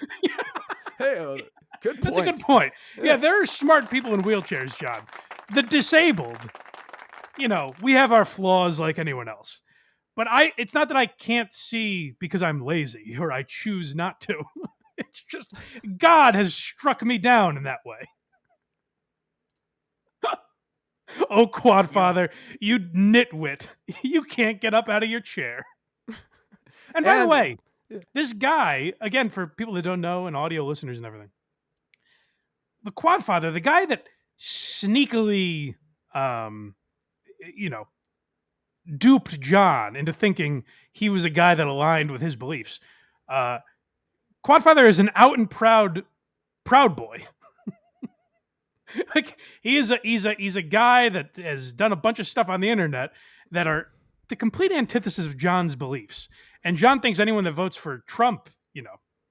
Hey, good point. That's a good point. Yeah, there are smart people in wheelchairs, John. The disabled, we have our flaws like anyone else. But it's not that I can't see because I'm lazy or I choose not to. It's just God has struck me down in that way. Oh, Quadfather, you nitwit. You can't get up out of your chair. And by the way, this guy, again, for people that don't know and audio listeners and everything, the Quadfather, the guy that sneakily, duped John into thinking he was a guy that aligned with his beliefs. Quadfather is an out and proud boy. Like he's a guy that has done a bunch of stuff on the internet that are the complete antithesis of John's beliefs. And John thinks anyone that votes for Trump,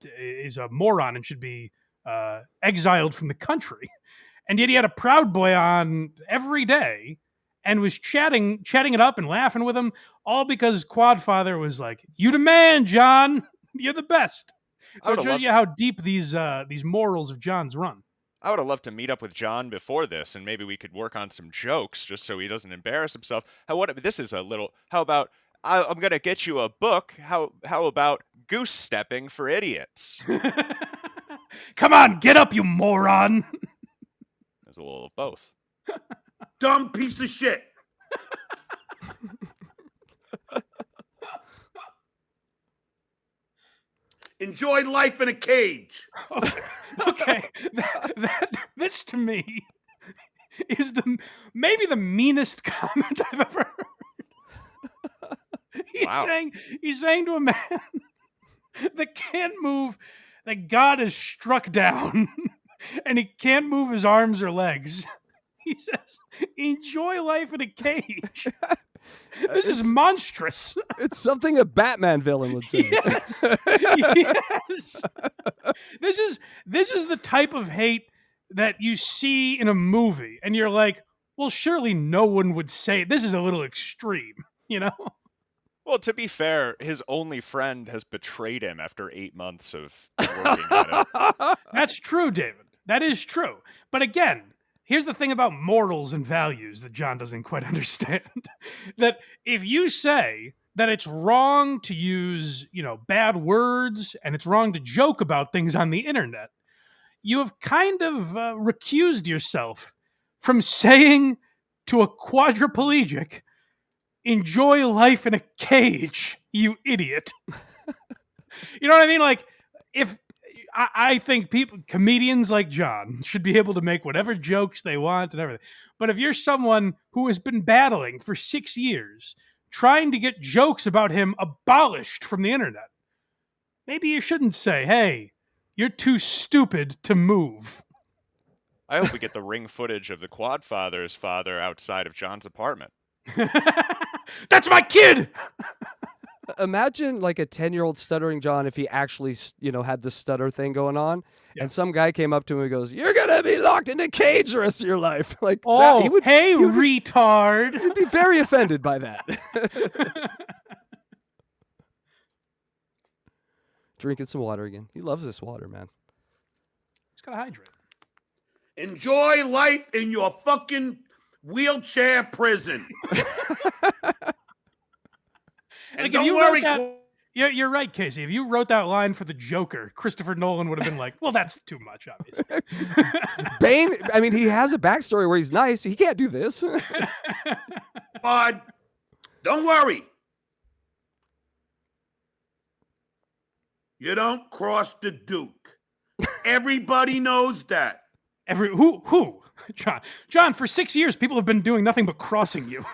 is a moron and should be exiled from the country. And yet he had a Proud Boy on every day and was chatting it up and laughing with him, all because Quadfather was like, "You the man, John. You're the best." So it shows you how deep these morals of John's run. I would have loved to meet up with John before this, and maybe we could work on some jokes just so he doesn't embarrass himself. How about I'm gonna get you a book? How about goose stepping for idiots? Come on, get up, you moron! There's a little of both. Dumb piece of shit. Enjoy life in a cage. Okay. This to me is maybe the meanest comment I've ever heard. He's saying to a man that can't move, that God has struck down, and he can't move his arms or legs. He says, "Enjoy life in a cage." This is monstrous. It's something a Batman villain would say. Yes. Yes. This is the type of hate that you see in a movie, and you're like, well, surely no one would say this is a little extreme, Well, to be fair, his only friend has betrayed him after 8 months of working at it. That's true, David. That is true. But again, here's the thing about morals and values that John doesn't quite understand. That if you say that it's wrong to use, bad words and it's wrong to joke about things on the internet, you have kind of recused yourself from saying to a quadriplegic, "Enjoy life in a cage, you idiot." You know what I mean? Like, if I think comedians like John should be able to make whatever jokes they want and everything. But if you're someone who has been battling for 6 years, trying to get jokes about him abolished from the internet, maybe you shouldn't say, "Hey, you're too stupid to move." I hope we get the ring footage of the Quadfather's father outside of John's apartment. That's my kid! Imagine like a 10-year-old stuttering John if he actually, had the stutter thing going on, and some guy came up to him and goes, "You're gonna be locked in a cage the rest of your life." Like, retard! He'd be very offended by that. Drinking some water again. He loves this water, man. He's gotta hydrate. Enjoy life in your fucking wheelchair prison. And don't worry. You're right, Casey. If you wrote that line for the Joker, Christopher Nolan would have been like, "Well, that's too much, obviously." Bane, I mean, he has a backstory where he's nice. He can't do this. But don't worry. You don't cross the Duke. Everybody knows that. Who? John, for 6 years, people have been doing nothing but crossing you.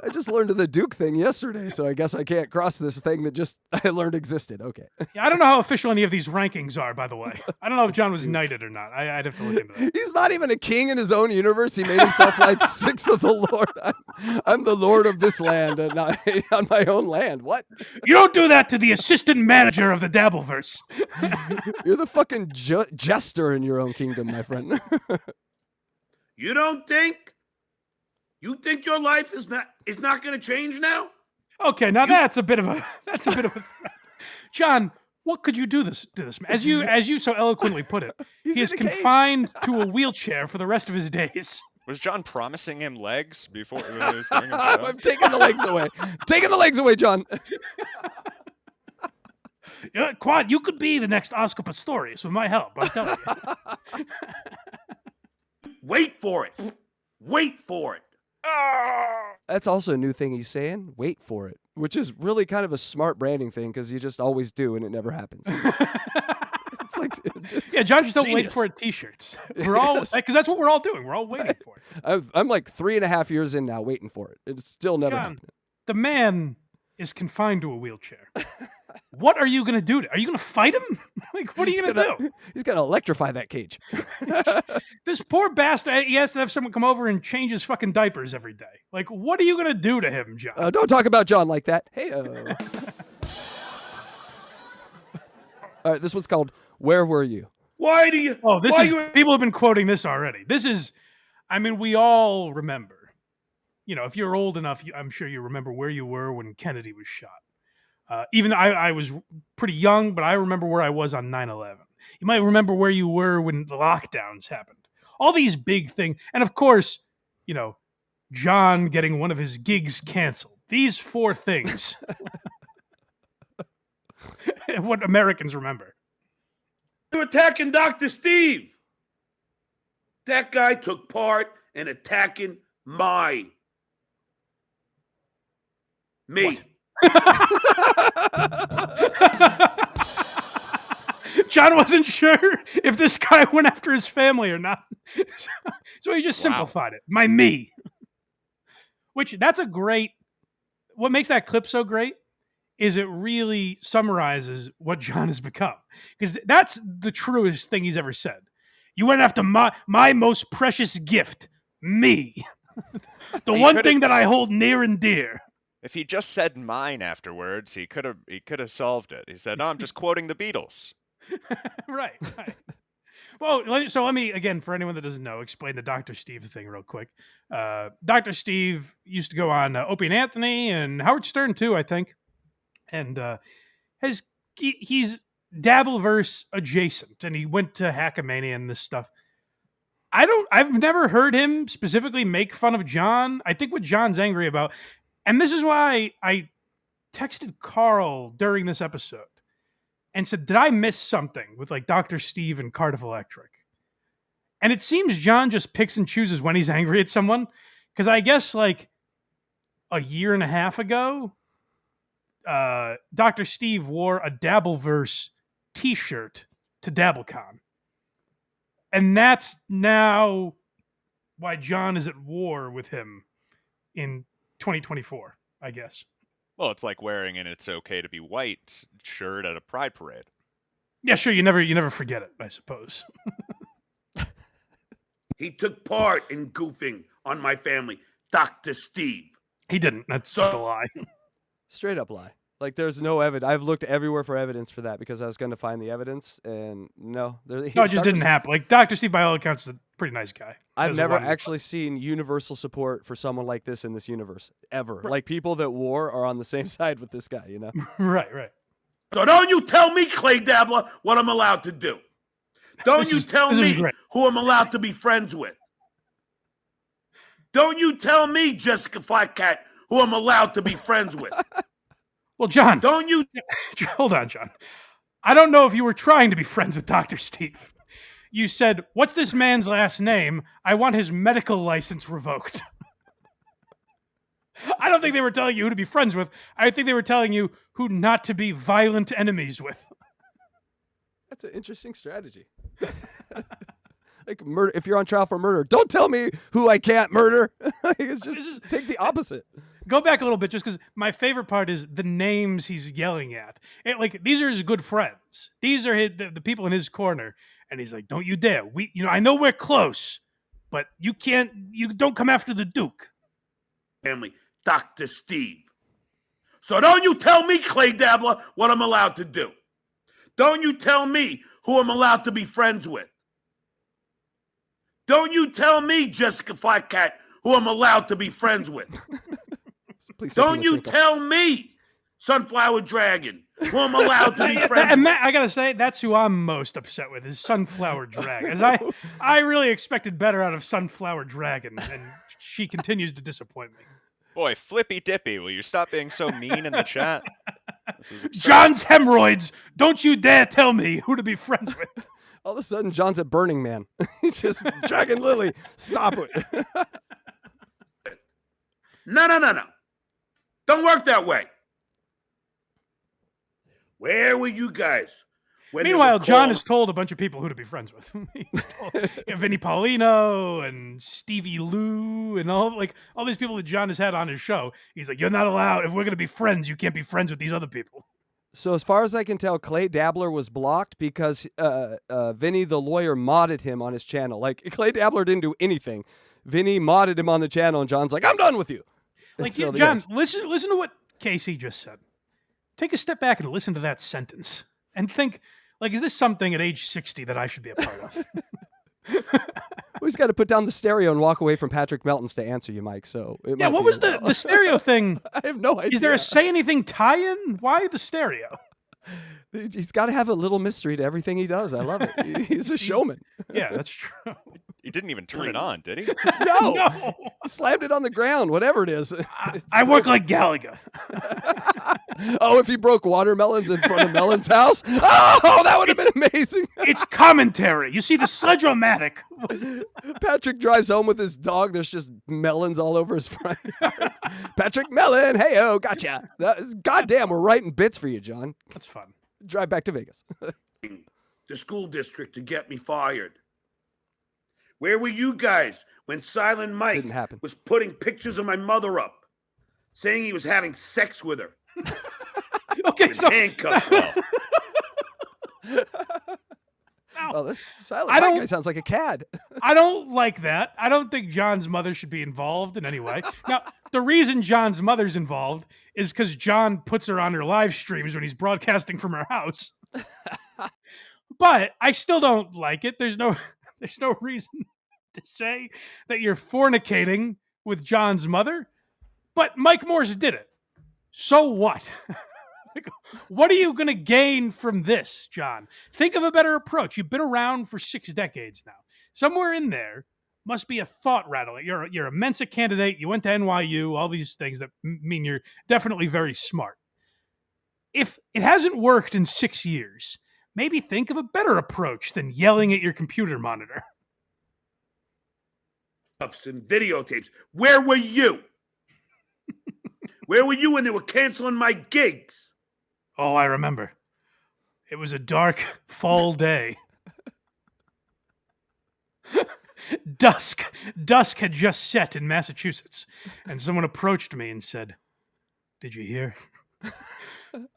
I just learned the Duke thing yesterday, so I guess I can't cross this thing that just I learned existed. Okay. Yeah, I don't know how official any of these rankings are, by the way. I don't know if John was knighted or not. I'd have to look into that. He's not even a king in his own universe. He made himself like sixth of the Lord. I'm the Lord of this land and not on my own land. What? You don't do that to the assistant manager of the Dabbleverse. You're the fucking jester in your own kingdom, my friend. You don't think? You think your life is not going to change now? Okay, now that's a bit of a John, what could you do to this man? As you so eloquently put it, he is confined to a wheelchair for the rest of his days. Was John promising him legs before he was doing his show? I'm taking the legs away. Taking the legs away, John. Yeah, Quad, you could be the next Oscar Pistorius with my help, I'm telling you. Wait for it. Wait for it. That's also a new thing he's saying. Wait for it, which is really kind of a smart branding thing because you just always do and it never happens. It's like, yeah, John just don't wait genius. for it t-shirts. We're all, because that's what we're all doing. We're all waiting for it. I'm like 3.5 years in now waiting for it. It's still never John, happened. the man is confined to a wheelchair. What are you going to do? Are you going to fight him? Like, what are you going to do? He's got to electrify that cage. This poor bastard, he has to have someone come over and change his fucking diapers every day. Like, what are you going to do to him, John? Don't talk about John like that. Hey, All right, this one's called Where Were You? Why do you? Oh, this why is, people have been quoting this already. This is, I mean, we all remember. You know, if you're old enough, I'm sure you remember where you were when Kennedy was shot. Even I was pretty young, but I remember where I was on 9/11. You might remember where you were when the lockdowns happened. All these big things. And of course, you know, John getting one of his gigs canceled. These 4 things. What Americans remember. You're attacking Dr. Steve. That guy took part in attacking me. What? John wasn't sure if this guy went after his family or not. So he just simplified it. My me. Which, that's a great... What makes that clip so great is it really summarizes what John has become. Because that's the truest thing he's ever said. You went after my most precious gift, me. The one thing that I hold near and dear. If he just said mine afterwards, he could have solved it. He said, "No, I'm just quoting the Beatles." Right. Well, so let me, again, for anyone that doesn't know, explain the Dr. Steve thing real quick. Dr. Steve used to go on Opie and Anthony and Howard Stern too, I think. And he's Dabbleverse adjacent, and he went to Hackamania and this stuff. I've never heard him specifically make fun of John. I think what John's angry about, and this is why I texted Carl during this episode and said, did I miss something with like Dr. Steve and Cardiff Electric? And it seems John just picks and chooses when he's angry at someone. Because I guess like a year and a half ago, Dr. Steve wore a Dabbleverse t-shirt to DabbleCon. And that's now why John is at war with him in 2024, I guess. Well, it's like wearing an "It's Okay to Be White" shirt at a pride parade. Yeah, sure. You never forget it, I suppose. He took part in goofing on my family, Dr. Steve. He didn't. That's just a lie. Straight up lie. Like, there's no evidence. I've looked everywhere for evidence for that because I was going to find the evidence, and no. No, it just didn't happen. Like, Dr. Steve, by all accounts, is a pretty nice guy. I've never actually seen universal support for someone like this in this universe, ever. Right. Like, people that war are on the same side with this guy, you know? Right. So don't you tell me, Clay Dabbler, what I'm allowed to do. Don't you tell me who I'm allowed to be friends with. Don't you tell me, Jessica Flatcat, who I'm allowed to be friends with. Well, John. Don't you... Hold on, John. I don't know if you were trying to be friends with Dr. Steve. You said, what's this man's last name? I want his medical license revoked. I don't think they were telling you who to be friends with. I think they were telling you who not to be violent enemies with. That's an interesting strategy. Like, murder. If you're on trial for murder, don't tell me who I can't murder. It's just take the opposite. go back a little bit, just because my favorite part is the names he's yelling at. These are his good friends. These are the people in his corner, and he's like, "Don't you dare! I know we're close, but you can't. You don't come after the Duke." Family, Dr. Steve. So don't you tell me, Clay Dabbler, what I'm allowed to do. Don't you tell me who I'm allowed to be friends with. Don't you tell me, Jessica Flatcat, who I'm allowed to be friends with. Please Don't you tell me, Sunflower Dragon, who I'm allowed to be friends with. And I gotta say, that's who I'm most upset with, is Sunflower Dragon. As I really expected better out of Sunflower Dragon, and she continues to disappoint me. Boy, Flippy Dippy, will you stop being so mean in the chat? This is absurd. John's hemorrhoids! Don't you dare tell me who to be friends with. All of a sudden, John's at Burning Man. He's just Dragon Lily. Stop it. No. Don't work that way. Where were you guys? Meanwhile, John has told a bunch of people who to be friends with. He's told Vinnie Paulino and Stevie Lou and all these people that John has had on his show. He's like, you're not allowed. If we're going to be friends, you can't be friends with these other people. So as far as I can tell, Clay Dabbler was blocked because Vinny the lawyer modded him on his channel. Like, Clay Dabbler didn't do anything. Vinny modded him on the channel, and John's like, I'm done with you. So John, listen to what Casey just said. Take a step back and listen to that sentence and think, is this something at age 60 that I should be a part of? Well, he's got to put down the stereo and walk away from Patrick Melton's to answer you, Mike. So what was the stereo thing? I have no idea. Is there a Say Anything tie-in? Why the stereo? He's got to have a little mystery to everything he does. I love it. He's a showman. Yeah, that's true. He didn't even turn it on, did he? No. He slammed it on the ground, whatever it is. I work like Gallagher. Oh, if he broke watermelons in front of Melon's house? Oh, that would have been amazing. It's commentary. You see the sledge-o-matic. Patrick drives home with his dog. There's just melons all over his front yard. Patrick Mellon, hey-o, gotcha. Goddamn, we're writing bits for you, John. That's fun. Drive back to Vegas. The school district to get me fired. Where were you guys when Silent Mike Didn't happen. was putting pictures of my mother up, saying he was having sex with her? Okay, so Handcuffed, though. Oh, this Silent Mike guy sounds like a cad. I don't like that. I don't think John's mother should be involved in any way. Now, the reason John's mother's involved is because John puts her on her live streams when he's broadcasting from her house. But I still don't like it. There's no reason to say that you're fornicating with John's mother. But Mike Morse did it. So what? What are you going to gain from this, John? Think of a better approach. You've been around for 6 decades now. Somewhere in there must be a thought rattle. You're a Mensa candidate. You went to NYU, all these things that mean you're definitely very smart. If it hasn't worked in 6 years, maybe think of a better approach than yelling at your computer monitor. And videotapes. Where were you? Where were you when they were canceling my gigs? Oh, I remember. It was a dark fall day. Dusk had just set in Massachusetts, and someone approached me and said, "Did you hear?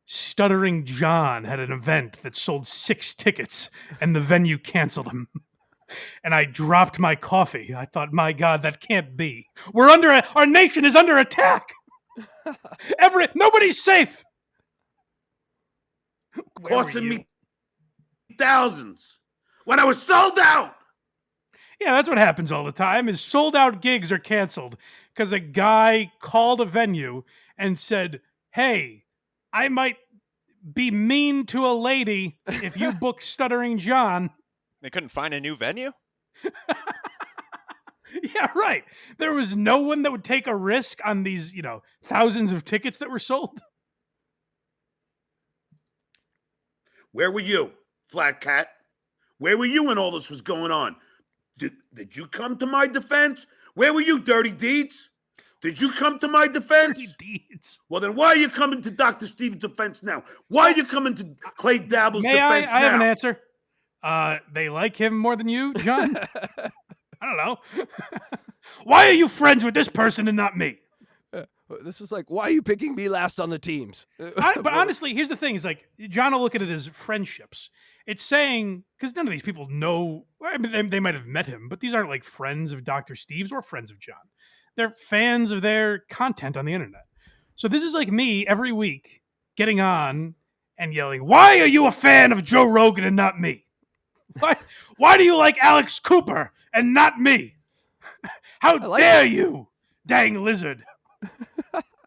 Stuttering John had an event that sold 6 tickets, and the venue canceled them." And I dropped my coffee. I thought, my God, that can't be. Our nation is under attack. Nobody's safe. Costing me thousands when I was sold out. Yeah, that's what happens all the time, is sold out gigs are canceled because a guy called a venue and said, hey, I might be mean to a lady if you book Stuttering John. They couldn't find a new venue? Yeah, right. There was no one that would take a risk on these, thousands of tickets that were sold. Where were you, Flat Cat? Where were you when all this was going on? Did you come to my defense? Where were you, Dirty Deeds? Did you come to my defense? Dirty Deeds. Well, then why are you coming to Dr. Stevens' defense now? Why are you coming to Clay Dabble's defense now? I have an answer. They like him more than you, John? I don't know. Why are you friends with this person and not me? This is like, why are you picking me last on the teams? But honestly, here's the thing: is like John will look at it as friendships. It's saying because none of these people know. I mean, they might have met him, but these aren't like friends of Dr. Steve's or friends of John. They're fans of their content on the internet. So this is like me every week getting on and yelling, "Why are you a fan of Joe Rogan and not me? Why do you like Alex Cooper and not me? How dare you, dang lizard!"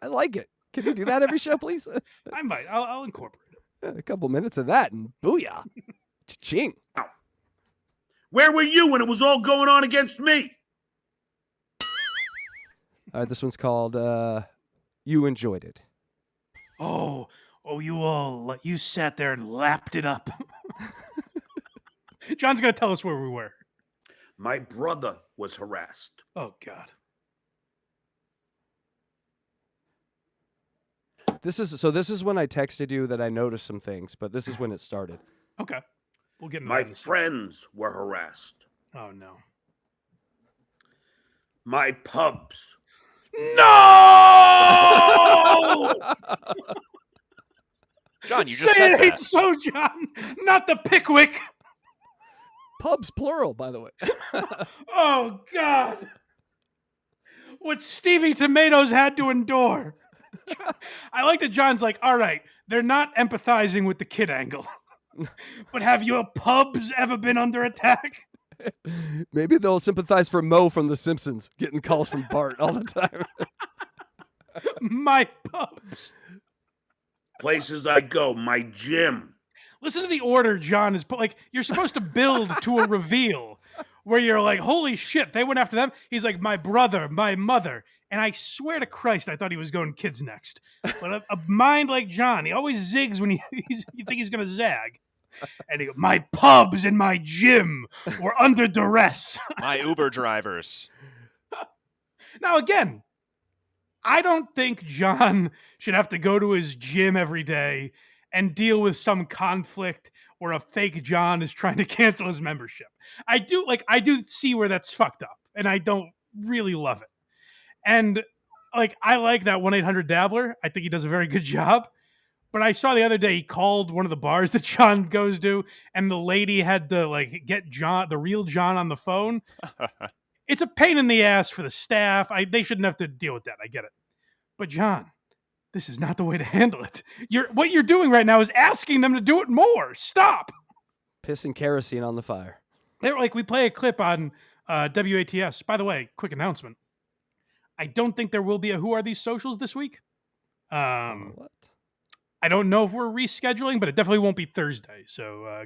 I like it. Can you do that every show, please? I might. I'll incorporate it. A couple minutes of that and booyah. Cha-ching. Where were you when it was all going on against me? All right, this one's called You Enjoyed It. Oh, you sat there and lapped it up. John's going to tell us where we were. My brother was harassed. Oh, God. This is when I texted you that I noticed some things, but this is when it started. Okay. We'll get into My that. friends were harassed. Oh, no. My pubs. No! John, you Say just said it ain't that. so, John. Not the Pickwick. Pubs plural, by the way. Oh, God. What Stevie Tomatoes had to endure. I like that John's like, all right, they're not empathizing with the kid angle. But have your pubs ever been under attack? Maybe they'll sympathize for Moe from The Simpsons, getting calls from Bart all the time. My pubs. Places I go. My gym. Listen to the order John is put. Like, you're supposed to build to a reveal where you're like, holy shit, they went after them. He's like, my brother, my mother. And I swear to Christ, I thought he was going kids next. But a mind like John, he always zigs when you think he's going to zag. And he goes, my pubs and my gym were under duress. My Uber drivers. Now, again, I don't think John should have to go to his gym every day and deal with some conflict where a fake John is trying to cancel his membership. I do see where that's fucked up, and I don't really love it. And I like that 1-800-Dabbler. I think he does a very good job. But I saw the other day he called one of the bars that John goes to, and the lady had to get John, the real John, on the phone. It's a pain in the ass for the staff. They shouldn't have to deal with that. I get it. But John, this is not the way to handle it. What you're doing right now is asking them to do it more. Stop. Pissing kerosene on the fire. They're we play a clip on WATS. By the way, quick announcement. I don't think there will be a Who Are These Socials this week. What? I don't know if we're rescheduling, but it definitely won't be Thursday. So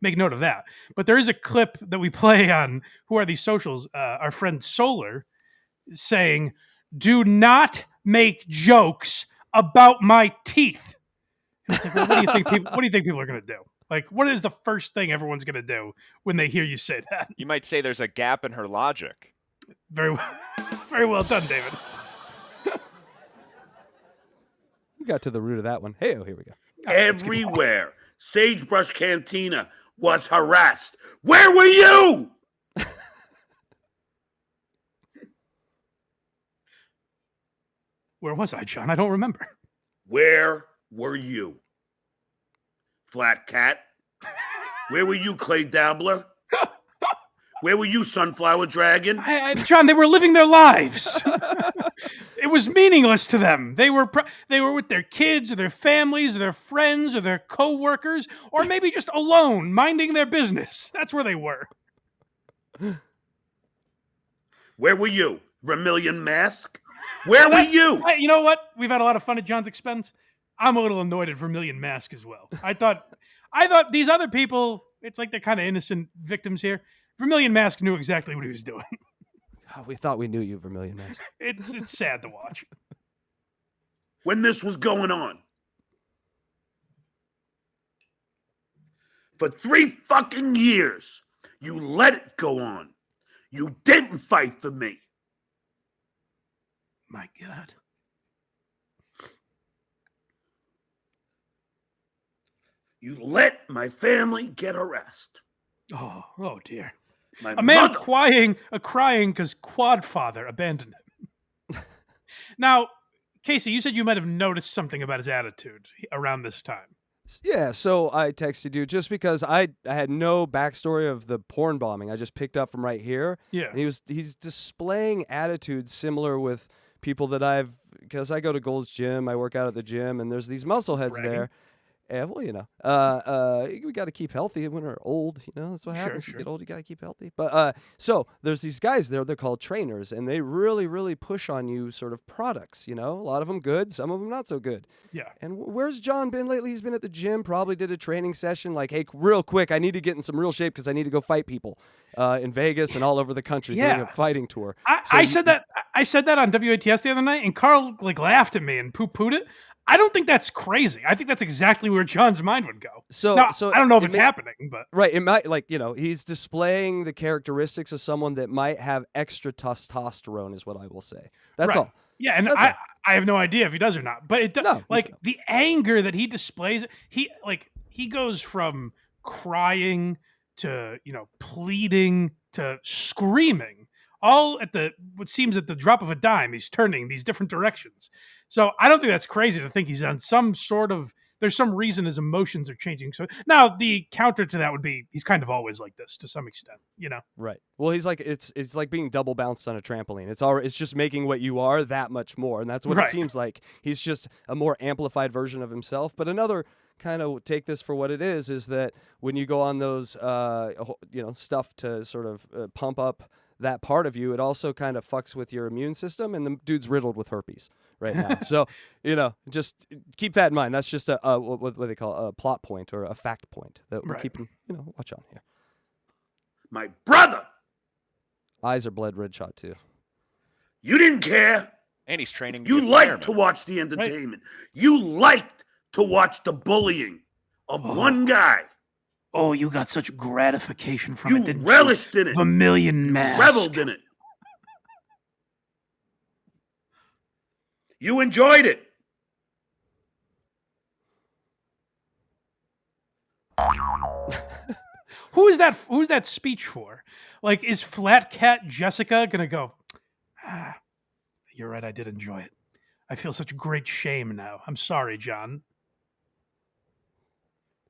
make note of that. But there is a clip that we play on Who Are These Socials. Our friend Solar saying, "Do not make jokes about my teeth." And it's well, what do you think? What do you think people are going to do? What is the first thing everyone's going to do when they hear you say that? You might say there's a gap in her logic. Very well done, David. We got to the root of that one. Hey, here we go. Everywhere. Sagebrush Cantina was harassed. Where were you? Where was I, John? I don't remember. Where were you? Flat Cat? Where were you, Clay Dabbler? Where were you, Sunflower Dragon? John, they were living their lives. It was meaningless to them. They were with their kids or their families or their friends or their co-workers or maybe just alone, minding their business. That's where they were. Where were you, Vermilion Mask? Where were you? You know what? We've had a lot of fun at John's expense. I'm a little annoyed at Vermilion Mask as well. I thought these other people, it's like they're kind of innocent victims here. Vermilion Mask knew exactly what he was doing. Oh, we thought we knew you, Vermilion Mask. It's sad to watch. When this was going on. For 3 fucking years, you let it go on. You didn't fight for me. My God. You let my family get harassed. Oh dear. My A man mother- crying because Quadfather abandoned him. Now, Casey, you said you might have noticed something about his attitude around this time. Yeah, so I texted you just because I had no backstory of the porn bombing. I just picked up from right here. Yeah. And he's displaying attitudes similar with people that because I go to Gold's Gym, I work out at the gym, and there's these muscle heads Bragging. there. Yeah, well, we got to keep healthy when we're old. That's what happens. Sure. You get old, you got to keep healthy. But so there's these guys there. They're called trainers, and they really, really push on you sort of products. A lot of them good, some of them not so good. Yeah. And where's John been lately? He's been at the gym. Probably did a training session. Like, hey, real quick, I need to get in some real shape because I need to go fight people in Vegas and all over the country doing a fighting tour. I said that on WATS the other night, and Carl laughed at me and poo-pooed it. I don't think that's crazy. I think that's exactly where John's mind would go. So I don't know if it's happening, but right, it might he's displaying the characteristics of someone that might have extra testosterone, is what I will say. That's all. Yeah, and I have no idea if he does or not. But the anger that he displays, he goes from crying to pleading to screaming, all at what seems at the drop of a dime. He's turning these different directions. So I don't think that's crazy to think he's on some sort of. There's some reason his emotions are changing. So now the counter to that would be he's kind of always like this to some extent, Right. Well, he's like it's like being double bounced on a trampoline. It's just making what you are that much more, and that's what it seems like. He's just a more amplified version of himself. But another kind of take this for what it is that when you go on those stuff to sort of pump up that part of you, it also kind of fucks with your immune system, and the dude's riddled with herpes right now. So, just keep that in mind. That's just a what they call a plot point or a fact point that we're keeping, watch on here. My brother! Eyes are blood red shot too. You didn't care. And he's training to You be a liked fireman. to watch the entertainment. You liked to watch the bullying of one guy. Oh, you got such gratification from it, didn't you? Relished in it. Vermilion mask. Reveled in it. You enjoyed it. Who's that speech for? Like, is Flat Cat Jessica gonna go? You're right. I did enjoy it. I feel such great shame now. I'm sorry, John.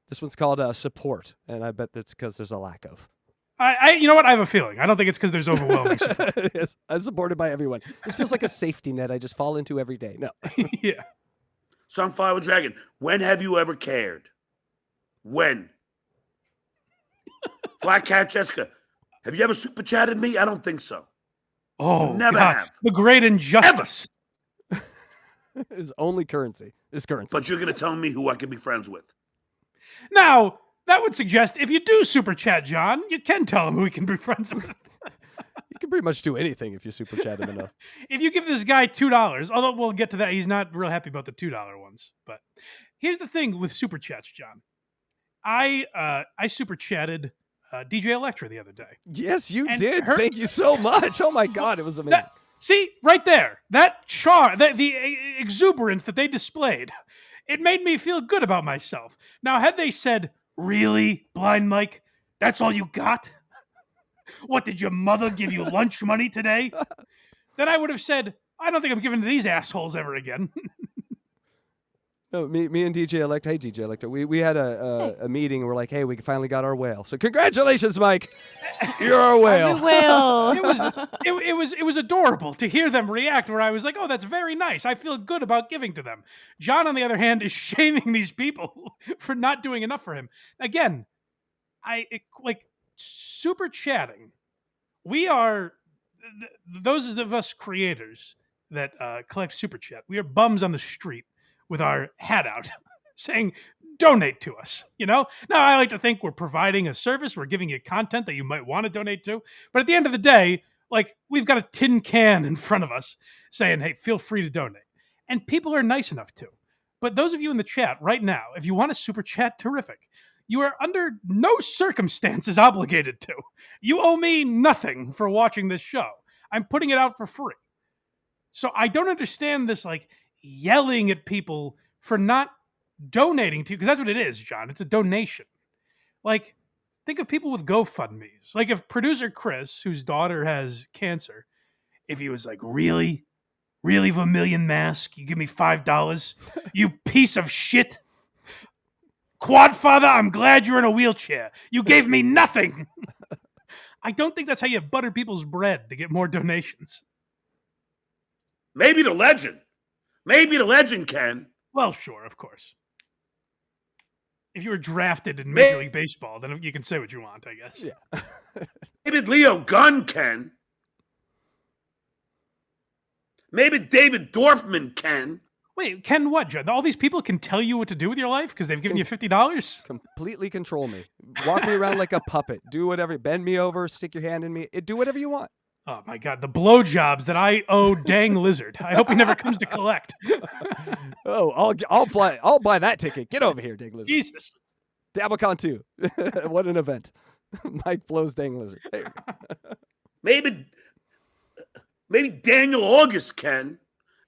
This one's called support, and I bet that's because there's a lack of. You know what? I have a feeling. I don't think it's because there's overwhelming support. Yes, I'm supported by everyone. This feels like a safety net I just fall into every day. No. Yeah. Sunflower Dragon, when have you ever cared? When? Flat Cat Jessica, have you ever super chatted me? I don't think so. Oh, Never God. have. The great injustice. His only currency is currency. But you're going to tell me who I can be friends with. Now, that would suggest if you do super chat John, you can tell him who he can be friends with. You can pretty much do anything if you super chat him enough. If you give this guy $2, although we'll get to that, he's not real happy about the $2 ones. But here's the thing with super chats, John. I super chatted DJ Electra the other day. Yes, you And did. Thank you so much. Oh my God, it was amazing. See, right there, that the exuberance that they displayed, it made me feel good about myself. Now, had they said, "Really, Blind Mike? That's all you got? What, did your mother give you lunch money today?" Then I would have said, "I don't think I'm giving to these assholes ever again." No, me and DJ Electra. Hey, DJ Electra. We had a meeting. And we're like, hey, we finally got our whale. So congratulations, Mike. You're our whale. It was adorable to hear them react. Where I was like, "Oh, that's very nice. I feel good about giving to them." John, on the other hand, is shaming these people for not doing enough for him. Again, super chatting. We are those of us creators that collect super chat. We are bums on the street with our hat out saying, "Donate to us." Now I like to think we're providing a service. We're giving you content that you might want to donate to. But at the end of the day, we've got a tin can in front of us saying, "Hey, feel free to donate." And people are nice enough to. But those of you in the chat right now, if you want to super chat, terrific. You are under no circumstances obligated to. You owe me nothing for watching this show. I'm putting it out for free. So I don't understand this yelling at people for not donating to you, because that's what it is, John. It's a donation. Think of people with GoFundMes. If producer Chris, whose daughter has cancer, if he was like, "Really? Really, Vermilion Mask? You give me $5? You piece of shit! Quadfather, I'm glad you're in a wheelchair. You gave me nothing! I don't think that's how you butter people's bread to get more donations. Maybe the legend. Maybe the legend can. Well, sure, of course. If you were drafted in Major League Baseball, then you can say what you want, I guess. Yeah. Maybe Leo Gunn can. Maybe David Dorfman can. Wait, Ken what, John? All these people can tell you what to do with your life because they've given you $50? Completely control me. Walk me around like a puppet. Do whatever. Bend me over. Stick your hand in me. Do whatever you want. Oh my God, the blowjobs that I owe Dang Lizard. I hope he never comes to collect. Oh, I'll buy that ticket. Get over here, Dang Lizard. Jesus. Dabblecon 2. What an event. Mike blows Dang Lizard. Hey. Maybe Daniel August can.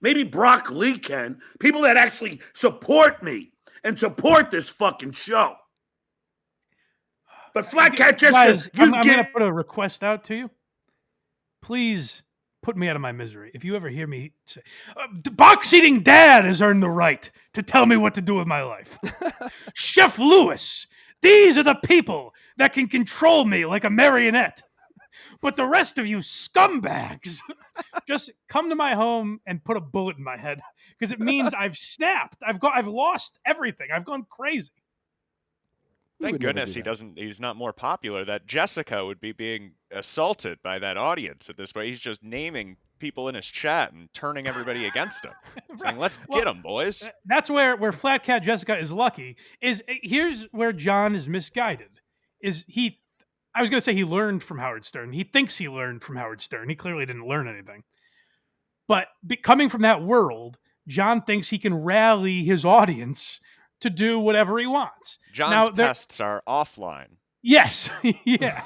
Maybe Brock Lee can. People that actually support me and support this fucking show. But Flat Cat Jessica, guys, I'm going to put a request out to you. Please put me out of my misery. If you ever hear me say, box-eating dad has earned the right to tell me what to do with my life. Chef Lewis, these are the people that can control me like a marionette. But the rest of you scumbags, just come to my home and put a bullet in my head because it means I've snapped. I've lost everything. I've gone crazy. Thank goodness he's not more popular. That Jessica would be being assaulted by that audience at this point. He's just naming people in his chat and turning everybody against him. Saying, let's get them, boys. That's where Flat Cat Jessica is lucky. Here's where John is misguided. I was going to say he learned from Howard Stern. He thinks he learned from Howard Stern. He clearly didn't learn anything. But coming from that world, John thinks he can rally his audience to do whatever he wants. John's pests are offline. Yes. Yeah.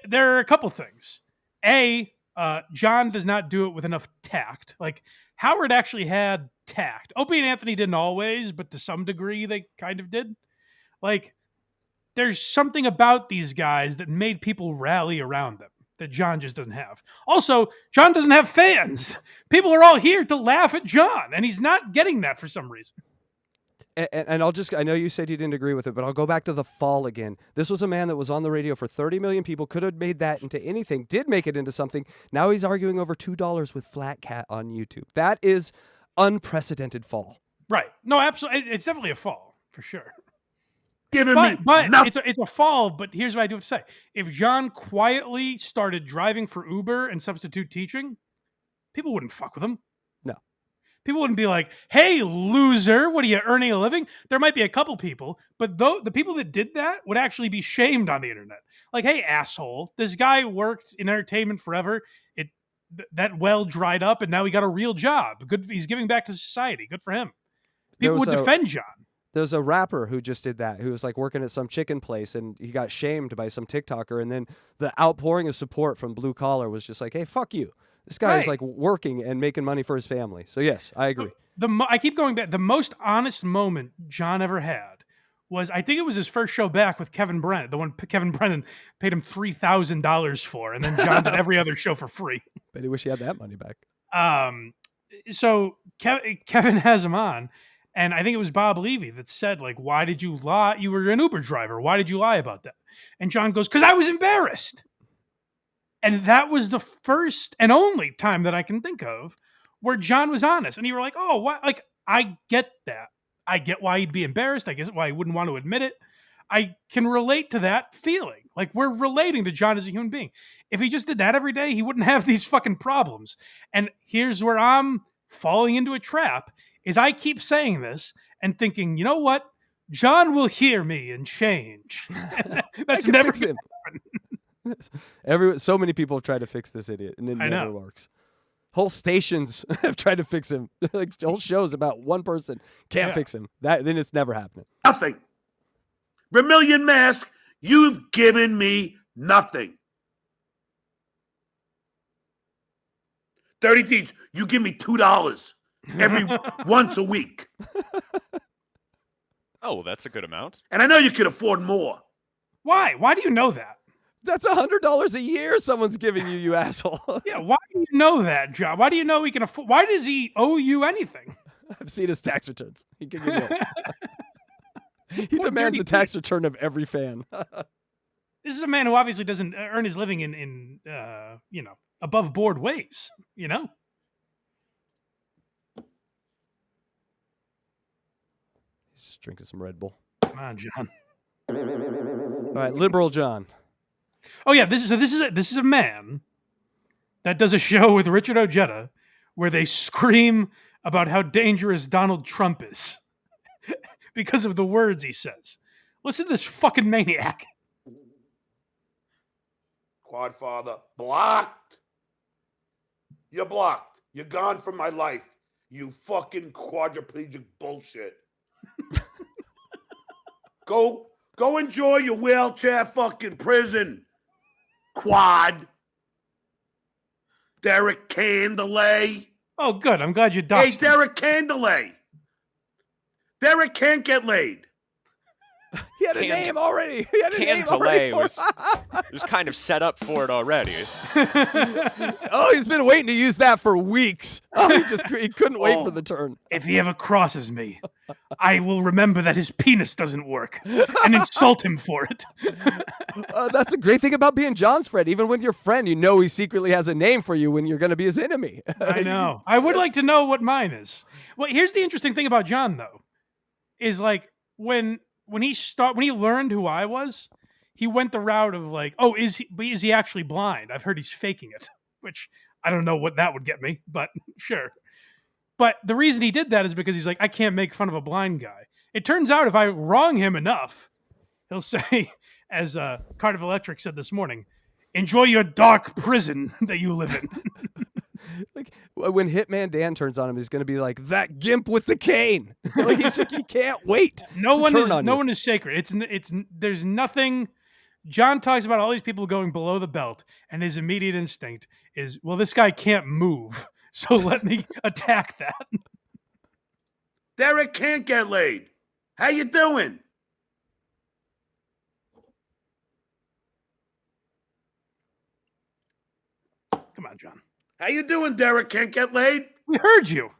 There are a couple things. John does not do it with enough tact. Like, Howard actually had tact. Opie and Anthony didn't always, but to some degree they kind of did. Like, there's something about these guys that made people rally around them that John just doesn't have. Also, John doesn't have fans. People are all here to laugh at John, and he's not getting that for some reason. And I know you said you didn't agree with it, but I'll go back to the fall again. This was a man that was on the radio for 30 million people, could have made that into anything, did make it into something. Now he's arguing over $2 with Flat Cat on YouTube. That is unprecedented fall. Right. No, absolutely. It's definitely a fall, for sure. But it's a fall, but here's what I do have to say. If John quietly started driving for Uber and substitute teaching, people wouldn't fuck with him. No. People wouldn't be like, hey, loser, what are you earning a living? There might be a couple people, but the people that did that would actually be shamed on the internet. Like, hey, asshole, this guy worked in entertainment forever. That well dried up, and now he got a real job. Good, he's giving back to society. Good for him. People would defend John. There's a rapper who just did that, who was like working at some chicken place, and he got shamed by some TikToker, and then the outpouring of support from Blue Collar was just like, hey, fuck you. This guy is like working and making money for his family. So yes, I agree. I keep going back. The most honest moment John ever had was, I think it was his first show back with Kevin Brennan, the one Kevin Brennan paid him $3,000 for, and then John did every other show for free. Bet he wish he had that money back. So Kevin has him on, and I think it was Bob Levy that said, like, why did you lie? You were an Uber driver. Why did you lie about that? And John goes, because I was embarrassed. And that was the first and only time that I can think of where John was honest. And you were like, oh, what? Like, I get that. I get why he'd be embarrassed. I guess why he wouldn't want to admit it. I can relate to that feeling. Like, we're relating to John as a human being. If he just did that every day, he wouldn't have these fucking problems. And here's where I'm falling into a trap, is I keep saying this and thinking, you know what? John will hear me and change. That's never going to happen. So many people have tried to fix this idiot, and it never works. Whole stations have tried to fix him. Like, whole shows about one person can't fix him. Then it's never happening. Nothing. Vermilion Mask, you've given me nothing. 30 Thieves, you give me $2 every once a week. Oh, well, that's a good amount. And I know you can afford more. Why? Why do you know that? That's $100 a year someone's giving you, you asshole. Yeah, why do you know that, John? Why do you know he can afford? Why does he owe you anything? I've seen his tax returns. He can give you He Poor demands dirty a tax Pete. return of every fan. This is a man who obviously doesn't earn his living in above board ways. You know. He's just drinking some Red Bull. Come on, John. All right, liberal John. Oh yeah, this is a man that does a show with Richard Ojeda where they scream about how dangerous Donald Trump is because of the words he says. Listen to this fucking maniac. Quadfather, blocked. You're blocked. You're gone from my life. You fucking quadriplegic bullshit. Go enjoy your wheelchair fucking prison. Quad. Derek Candelay. Oh, good. I'm glad you Hey, doxed him. Derek Candelay. Derek can't get laid. He had a Can't- name already. He had a name Candelay already. was kind of set up for it already. Oh, he's been waiting to use that for weeks. Oh, he couldn't wait for the turn. If he ever crosses me, I will remember that his penis doesn't work and insult him for it. That's a great thing about being John's friend. Even with your friend, you know he secretly has a name for you when you're going to be his enemy. I know. I would like to know what mine is. Well, here's the interesting thing about John, though, is like when he learned who I was, he went the route of like, oh, is he actually blind? I've heard he's faking it, which I don't know what that would get me, but sure. But the reason he did that is because he's like, I can't make fun of a blind guy. It turns out if I wrong him enough, he'll say, as Cardiff Electric said this morning, enjoy your dark prison that you live in. Like when Hitman Dan turns on him, he's going to be like that gimp with the cane. Like he can't wait. No to one turn is on no you. one is sacred. There's nothing. John talks about all these people going below the belt, and his immediate instinct is, well, this guy can't move, so let me attack that. Derek can't get laid. How you doing? Come on, John. How you doing, Derek? Can't get laid? We heard you.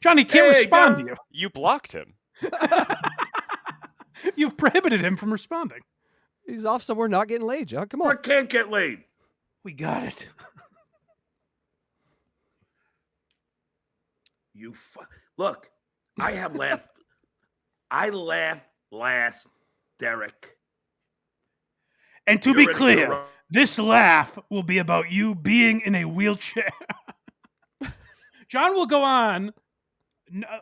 John, he can't Hey, respond John. to You blocked him. you. You've prohibited him from responding. He's off somewhere not getting laid, John. Come on. Derek can't get laid. We got it. Look, I have laughed. I laughed last, Derek. And to You're be ready to clear, roll. this laugh will be about you being in a wheelchair. John will go on.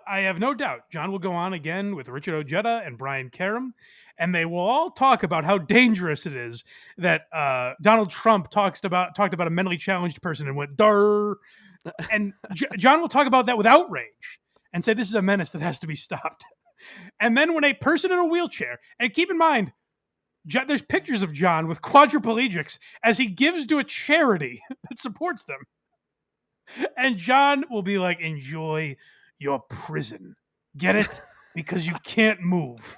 I have no doubt. John will go on again with Richard Ojeda and Brian Karam, and they will all talk about how dangerous it is that Donald Trump talked about a mentally challenged person and went "Durr," and John will talk about that with outrage and say this is a menace that has to be stopped. And then when a person in a wheelchair, and keep in mind, there's pictures of John with quadriplegics as he gives to a charity that supports them. And John will be like, enjoy your prison. Get it? Because you can't move.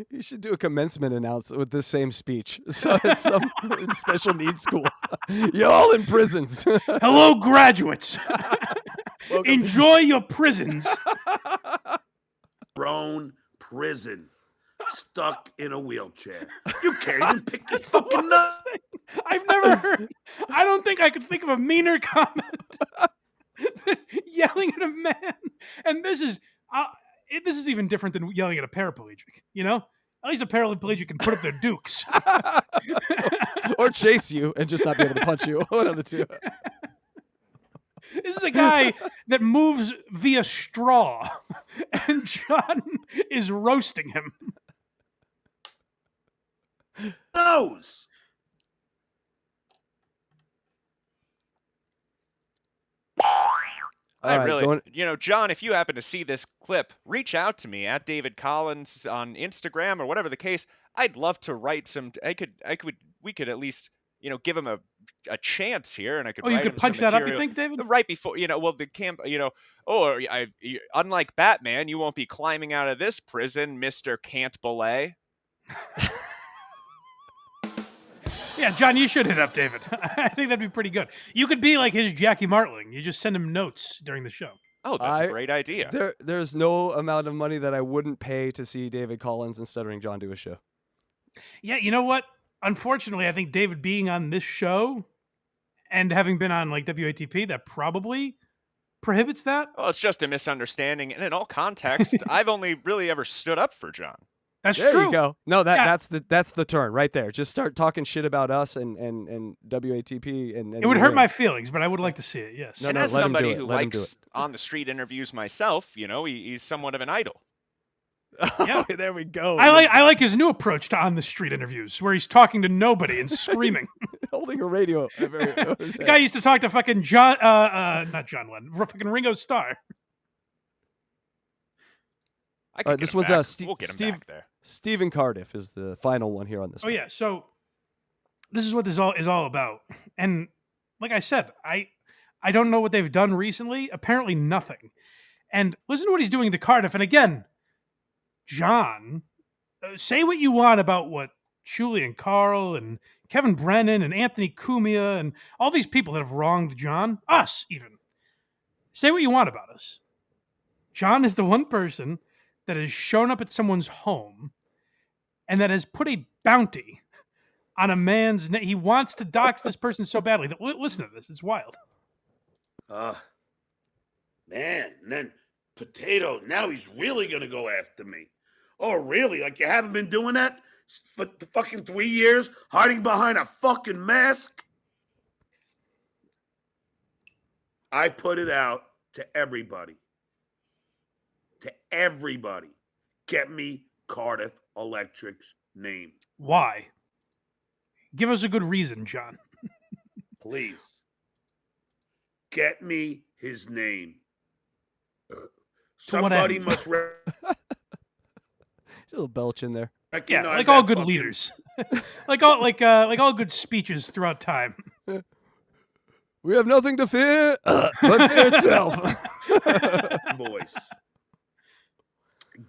You should do a commencement announcement with this same speech. So it's some special needs school. You're all in prisons. Hello, graduates. Enjoy your prisons. Grown prison. Stuck in a wheelchair. You can't even pick your fucking nose. I've never heard. I don't think I could think of a meaner comment than yelling at a man. And this is even different than yelling at a paraplegic. You know, at least a paraplegic can put up their dukes. Or chase you and just not be able to punch you. One of the two. This is a guy that moves via straw, and John is roasting him. Nose. I right, really, going- John, if you happen to see this clip, reach out to me at David Collins on Instagram or whatever the case. I'd love to write some. We could at least, give him a chance here, and I could. Oh, you write could him punch some that up, you material think, David? Right before, the camp, unlike Batman, you won't be climbing out of this prison, Mister Can't Belay. Yeah, John, you should hit up David. I think that'd be pretty good. You could be like his Jackie Martling. You just send him notes during the show. Oh, that's a great idea. There's no amount of money that I wouldn't pay to see David Collins and Stuttering John do a show. Yeah, you know what? Unfortunately, I think David being on this show and having been on like WATP, that probably prohibits that. Well, it's just a misunderstanding, and in all context, I've only really ever stood up for John. That's there true. You go. No, that's the turn right there. Just start talking shit about us and WATP and it would hurt my feelings, but I would like to see it. Yes. And as somebody who likes on the street interviews myself, he's somewhat of an idol. Yeah, there we go. I like his new approach to on the street interviews, where he's talking to nobody and screaming, holding a radio. The guy used to talk to fucking not John Lennon, fucking Ringo Starr. All right, this one's we'll get him back there. Stephen Cardiff is the final one here on this. Oh yeah, so this is what this is all about, and like I said, I don't know what they've done recently. Apparently, nothing. And listen to what he's doing to Cardiff. And again, John, say what you want about what Julian Carl and Kevin Brennan and Anthony Cumia and all these people that have wronged John, us even. Say what you want about us. John is the one person that has shown up at someone's home and that has put a bounty on a man's name. He wants to dox this person so badly. Listen to this. It's wild. Man, and then Potato, now he's really going to go after me. Oh, really? Like you haven't been doing that for the fucking 3 years, hiding behind a fucking mask? I put it out to everybody. To everybody. Get me Cardiff Electric's name. Why? Give us a good reason, John. Please. Get me his name. Somebody must There's a little belch in there. Yeah, like all good leaders. like all good speeches throughout time. We have nothing to fear but fear itself. Boys.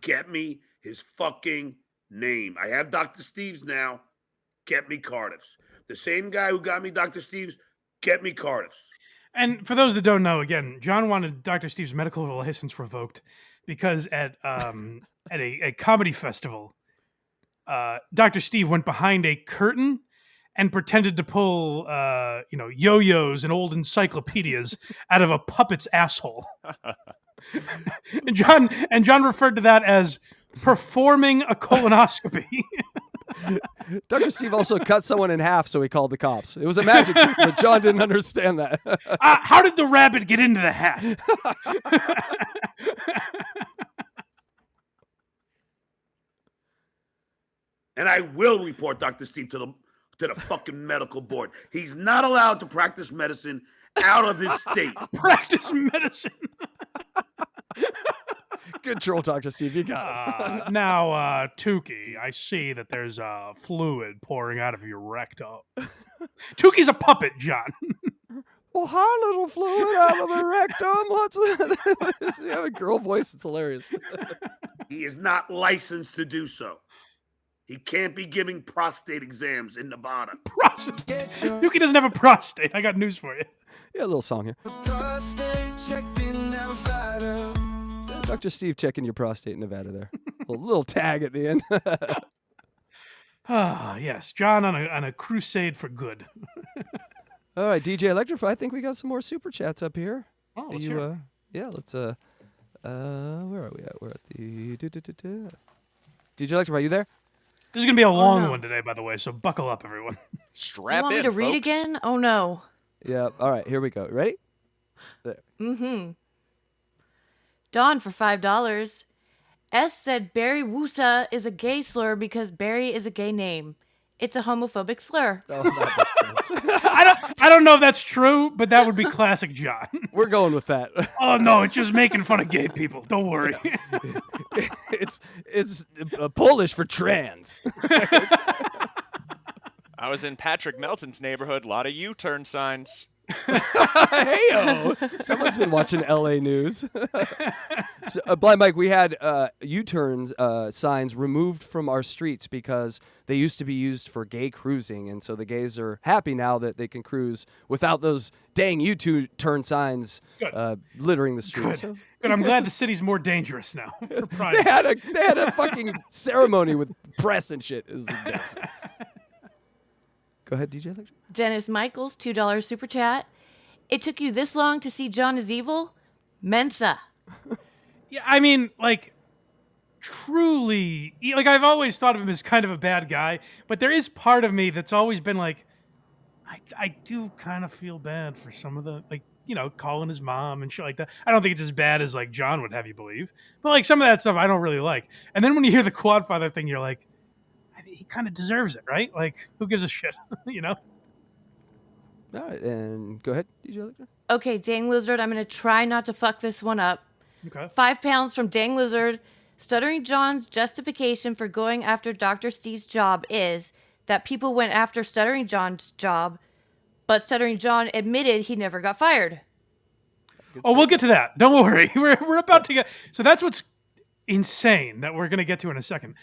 Get me his fucking name. I have Dr. Steve's now. Get me Cardiff's. The same guy who got me Dr. Steve's, get me Cardiff's. And for those that don't know, again, John wanted Dr. Steve's medical license revoked because at a comedy festival, Dr. Steve went behind a curtain and pretended to pull yo-yos and old encyclopedias out of a puppet's asshole. and John referred to that as performing a colonoscopy. Dr. Steve also cut someone in half, so he called the cops. It was a magic trick, but John didn't understand that. How did the rabbit get into the hat? And I will report Dr. Steve to the fucking medical board. He's not allowed to practice medicine out of his state. Practice medicine. Good troll, Dr. Steve. You got it. Now, Tukey, I see that there's fluid pouring out of your rectum. Tukey's a puppet, John. Well, hi, little fluid out of the rectum. What's you have a girl voice. It's hilarious. He is not licensed to do so. He can't be giving prostate exams in Nevada. Tukey doesn't have a prostate. I got news for you. Yeah, a little song here. Dr. Steve checking your prostate in Nevada there. A little tag at the end. Yes. John on a crusade for good. All right, DJ Electrify. I think we got some more super chats up here. Oh, let's hear it. Yeah, let's where are we at? We're at the DJ Electrify, you there? This is gonna be a long one today, by the way, so buckle up, everyone. Strap You want in, me to read folks. again? Oh no. Yeah. All right, here we go. Ready? There. Mm-hmm. Dawn for $5. S said Barry Woosa is a gay slur because Barry is a gay name. It's a homophobic slur. Oh, that makes sense. I don't know if that's true, but that would be classic John. We're going with that. Oh no, it's just making fun of gay people. Don't worry. It's Polish for trans. I was in Patrick Melton's neighborhood. A lot of U-turn signs. Hey-o. Someone's been watching LA News. So, Blind Mike, we had U-turn signs removed from our streets because they used to be used for gay cruising, and so the gays are happy now that they can cruise without those dang U-turn signs littering the streets. Good. So, Good. I'm glad the city's more dangerous now for they Pride. had a fucking ceremony with press and shit. It was embarrassing. Go ahead, DJ Electra. Dennis Michaels, $2 super chat. It took you this long to see John is evil? Mensa. Yeah, I mean, like, truly, like, I've always thought of him as kind of a bad guy, but there is part of me that's always been like, I do kind of feel bad for some of the, like, calling his mom and shit like that. I don't think it's as bad as, like, John would have you believe, but, like, some of that stuff I don't really like. And then when you hear the Quadfather thing, you're like, he kind of deserves it, right? Like, who gives a shit, All right, and go ahead, DJ Electra. Okay, Dang Lizard, I'm going to try not to fuck this one up. Okay. 5 pounds from Dang Lizard. Stuttering John's justification for going after Dr. Steve's job is that people went after Stuttering John's job, but Stuttering John admitted he never got fired. Oh, we'll get to that. Don't worry. We're about to get... So that's what's insane that we're going to get to in a second.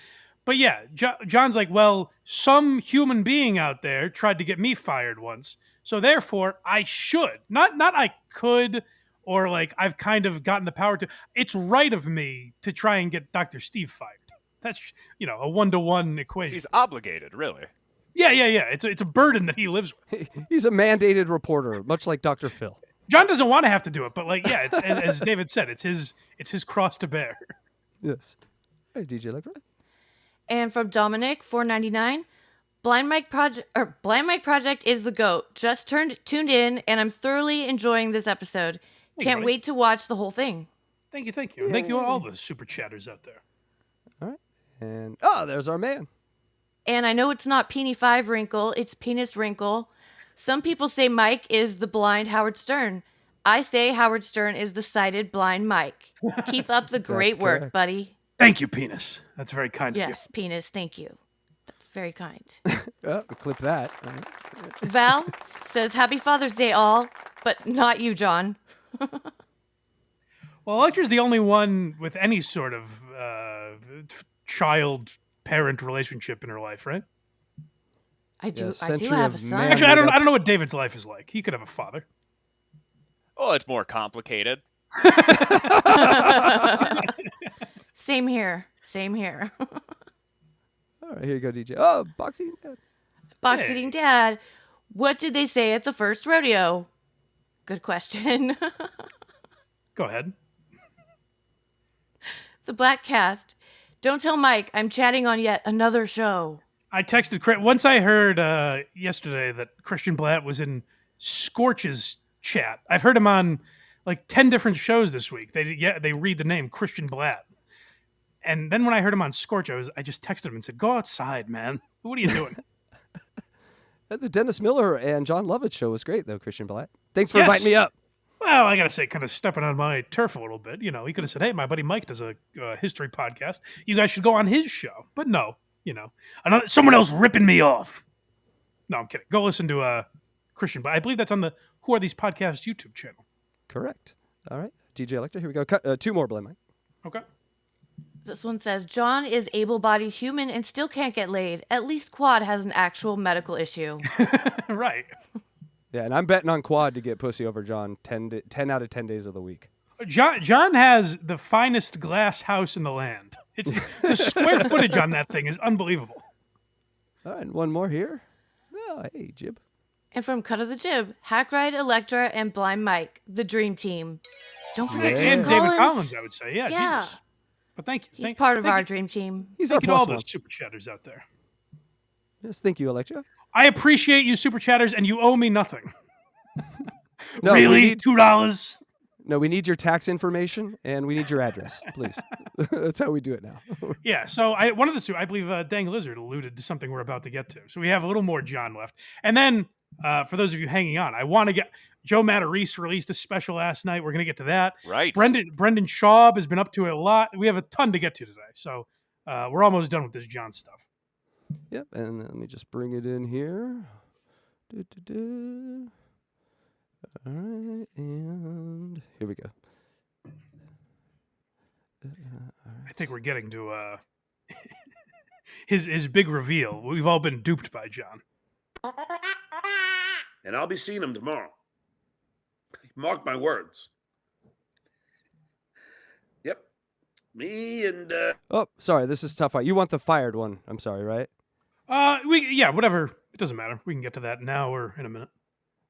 But yeah, John's like, well, some human being out there tried to get me fired once, so therefore I should. Not I could, or like I've kind of gotten the power to. It's right of me to try and get Dr. Steve fired. That's, a 1-to-1 equation. He's obligated, really. Yeah. It's a burden that he lives with. He's a mandated reporter, much like Dr. Phil. John doesn't want to have to do it, but like, yeah, it's, as David said, it's his cross to bear. Yes. Hey, DJ Electra. And from Dominic, $4.99. Blind Mike Project is the GOAT. Just tuned in, and I'm thoroughly enjoying this episode. Can't buddy. wait to watch the whole thing. Thank you. And thank you all the super chatters out there. All right. And, there's our man. And I know it's not Peony 5 Wrinkle, it's Penis Wrinkle. Some people say Mike is the blind Howard Stern. I say Howard Stern is the sighted blind Mike. Keep up the great work, correct. buddy. Thank you, Penis. That's very kind of you. Yes, Penis, thank you. That's very kind. Clip that. All right. Val says, Happy Father's Day, all, but not you, John. Well, Electra's the only one with any sort of child-parent relationship in her life, right? I do century have a of son. man- Actually, I don't know what David's life is like. He could have a father. Oh, it's more complicated. Same here. All right, here you go, DJ. Oh, boxing. Yeah. Box Hey. eating dad. What did they say at the first rodeo? Good question. Go ahead. The Black Cast. Don't tell Mike I'm chatting on yet another show. I texted Chris. Once I heard yesterday that Christian Blatt was in Scorch's chat. I've heard him on like 10 different shows this week. They read the name Christian Blatt. And then when I heard him on Scorch, I just texted him and said, "Go outside, man. What are you doing?" The Dennis Miller and John Lovett show was great, though, Christian Blatt. Thanks for Yes. inviting me up. Well, I gotta say, kind of stepping on my turf a little bit. He could have said, "Hey, my buddy Mike does a history podcast. You guys should go on his show." But no, someone else ripping me off. No, I'm kidding. Go listen to Christian Blatt. I believe that's on the Who Are These Podcasts YouTube channel. Correct. All right, DJ Electra. Here we go. Cut 2 more, Blind Mike. Okay. This one says, John is able-bodied human and still can't get laid. At least Quad has an actual medical issue. Right. Yeah, and I'm betting on Quad to get pussy over John 10 out of 10 days of the week. John has the finest glass house in the land. It's the square footage on that thing is unbelievable. All right, and one more here. Oh, hey, Jib. And from Cut of the Jib, Hackride, Electra, and Blind Mike, the dream team. Don't forget Yeah. And David David Collins, I would say. Yeah, Yeah. Jesus. But thank you. He's part of thank our you- dream team. He's our Thank you to all plus one. those super chatters out there. Yes, thank you, Electra. I appreciate you super chatters, and you owe me nothing. No, we really? need- $2? No, we need your tax information and we need your address, please. That's how we do it now. Yeah, so one of the two, I believe Dang Lizard alluded to something we're about to get to. So we have a little more John left. And then, for those of you hanging on, I want to get... Joe Matarese released a special last night. We're going to get to that. Right. Brendan Schaub has been up to it a lot. We have a ton to get to today. So we're almost done with this John stuff. Yep, and let me just bring it in here. Do-do-do. All right, and here we go. think we're getting to his big reveal. We've all been duped by John. And I'll be seeing him tomorrow. Mark my words. Yep. Me and Oh, sorry, this is tough. You want the fired one? I'm sorry, right? Whatever. It doesn't matter. We can get to that now or in a minute.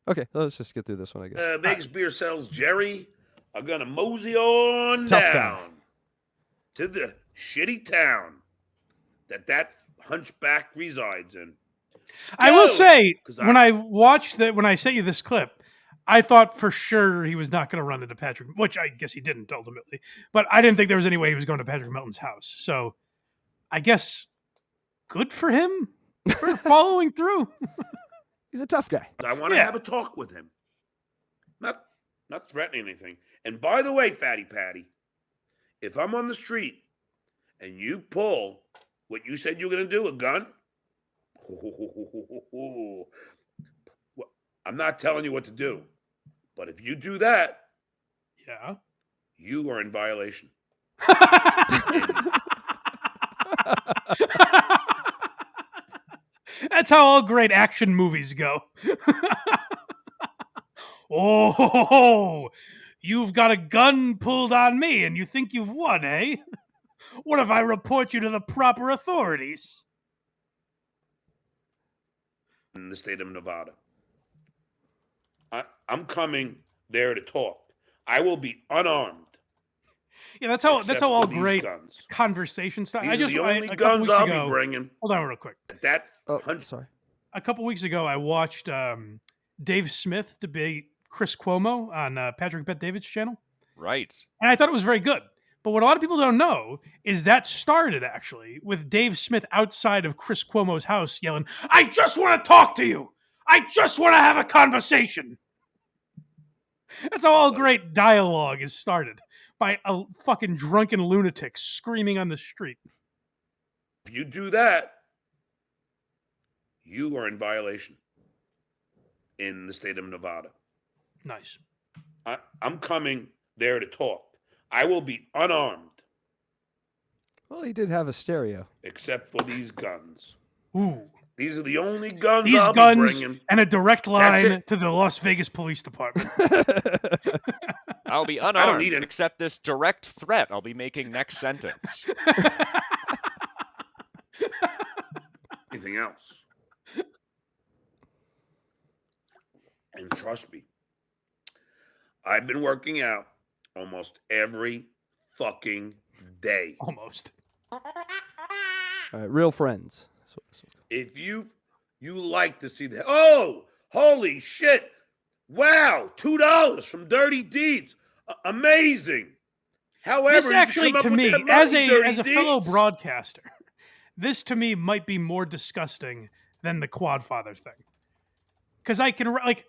Okay, let's just get through this one, I guess. Vegas Beer Cells Jerry are gonna mosey on Tough guy. down to the shitty town that hunchback resides in. I will Go! say, 'Cause when I sent you this clip, I thought for sure he was not going to run into Patrick, which I guess he didn't ultimately. But I didn't think there was any way he was going to Patrick Melton's house. So I guess good for him for following through. He's a tough guy. I want to Yeah. have a talk with him. Not threatening anything. And by the way, Fatty Patty, if I'm on the street and you pull what you said you were going to do, a gun, I'm not telling you what to do. But if you do that, Yeah. you are in violation. That's how all great action movies go. Oh, you've got a gun pulled on me and you think you've won, eh? What if I report you to the proper authorities? In the state of Nevada. I'm coming there to talk. I will be unarmed. Yeah, that's how except all for these great guns. conversation stuff. These are the only a couple guns weeks I'll ago, be bringing. hold on real quick. That Oh, hunch. sorry. A couple weeks ago, I watched Dave Smith debate Chris Cuomo on Patrick Bet David's channel, Right. and I thought it was very good. But what a lot of people don't know is that started actually with Dave Smith outside of Chris Cuomo's house yelling, "I just want to talk to you. I just want to have a conversation." That's how all great dialogue is started, by a fucking drunken lunatic screaming on the street. If you do that, you are in violation in the state of Nevada. Nice. I'm coming there to talk. I will be unarmed Well, he did have a stereo. except for these guns. Ooh. These are the only guns These I'll guns be bringing. and a direct line it. to the Las Vegas Police Department. I'll be don't unarmed, need it. except this direct threat I'll be making next sentence. Anything else. And trust me, I've been working out almost every fucking day. Almost. All right, real friends. If you like to see that, oh, holy shit. Wow, $2 from Dirty Deeds. Amazing. However, This you actually, come up to with me, that as money, a Dirty fellow Deeds. broadcaster, this to me might be more disgusting than the Quadfather thing. Because I can, like,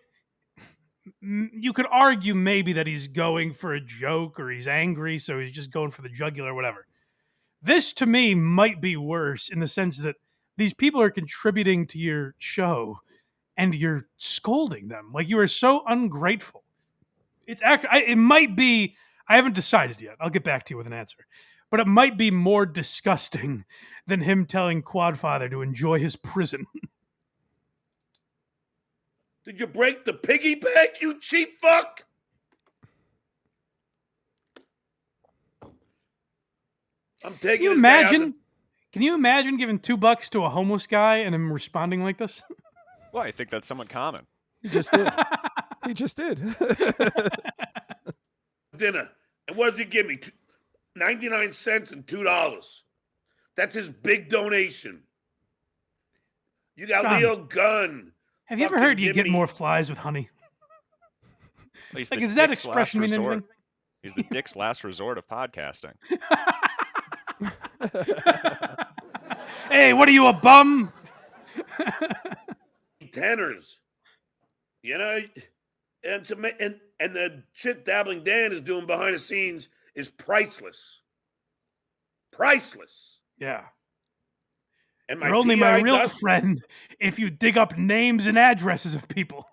you could argue maybe that he's going for a joke or he's angry, so he's just going for the jugular or whatever. This to me might be worse in the sense that these people are contributing to your show and you're scolding them. Like, you are so ungrateful. It's actually, it might be, I haven't decided yet. I'll get back to you with an answer. But it might be more disgusting than him telling Quadfather to enjoy his prison. Did you break the piggy bank, you cheap fuck? I'm taking Can you this guy out imagine? Can you imagine giving $2 to a homeless guy and him responding like this? Well, I think that's somewhat common. He just did. He just did. to dinner. And what did he give me? 99 cents and $2. That's his big donation. You got John, Leo Gunn. Have you ever Fucking heard you give get me- more flies with honey? He's Like, the does that dick's expression last mean resort. anything? He's the dick's last resort of podcasting. Hey, what are you, a bum? Tenors. You know, and the shit Dabbling Dan is doing behind the scenes is priceless. Priceless. Yeah. And You're only my PI real Dustin friend if you dig up names and addresses of people.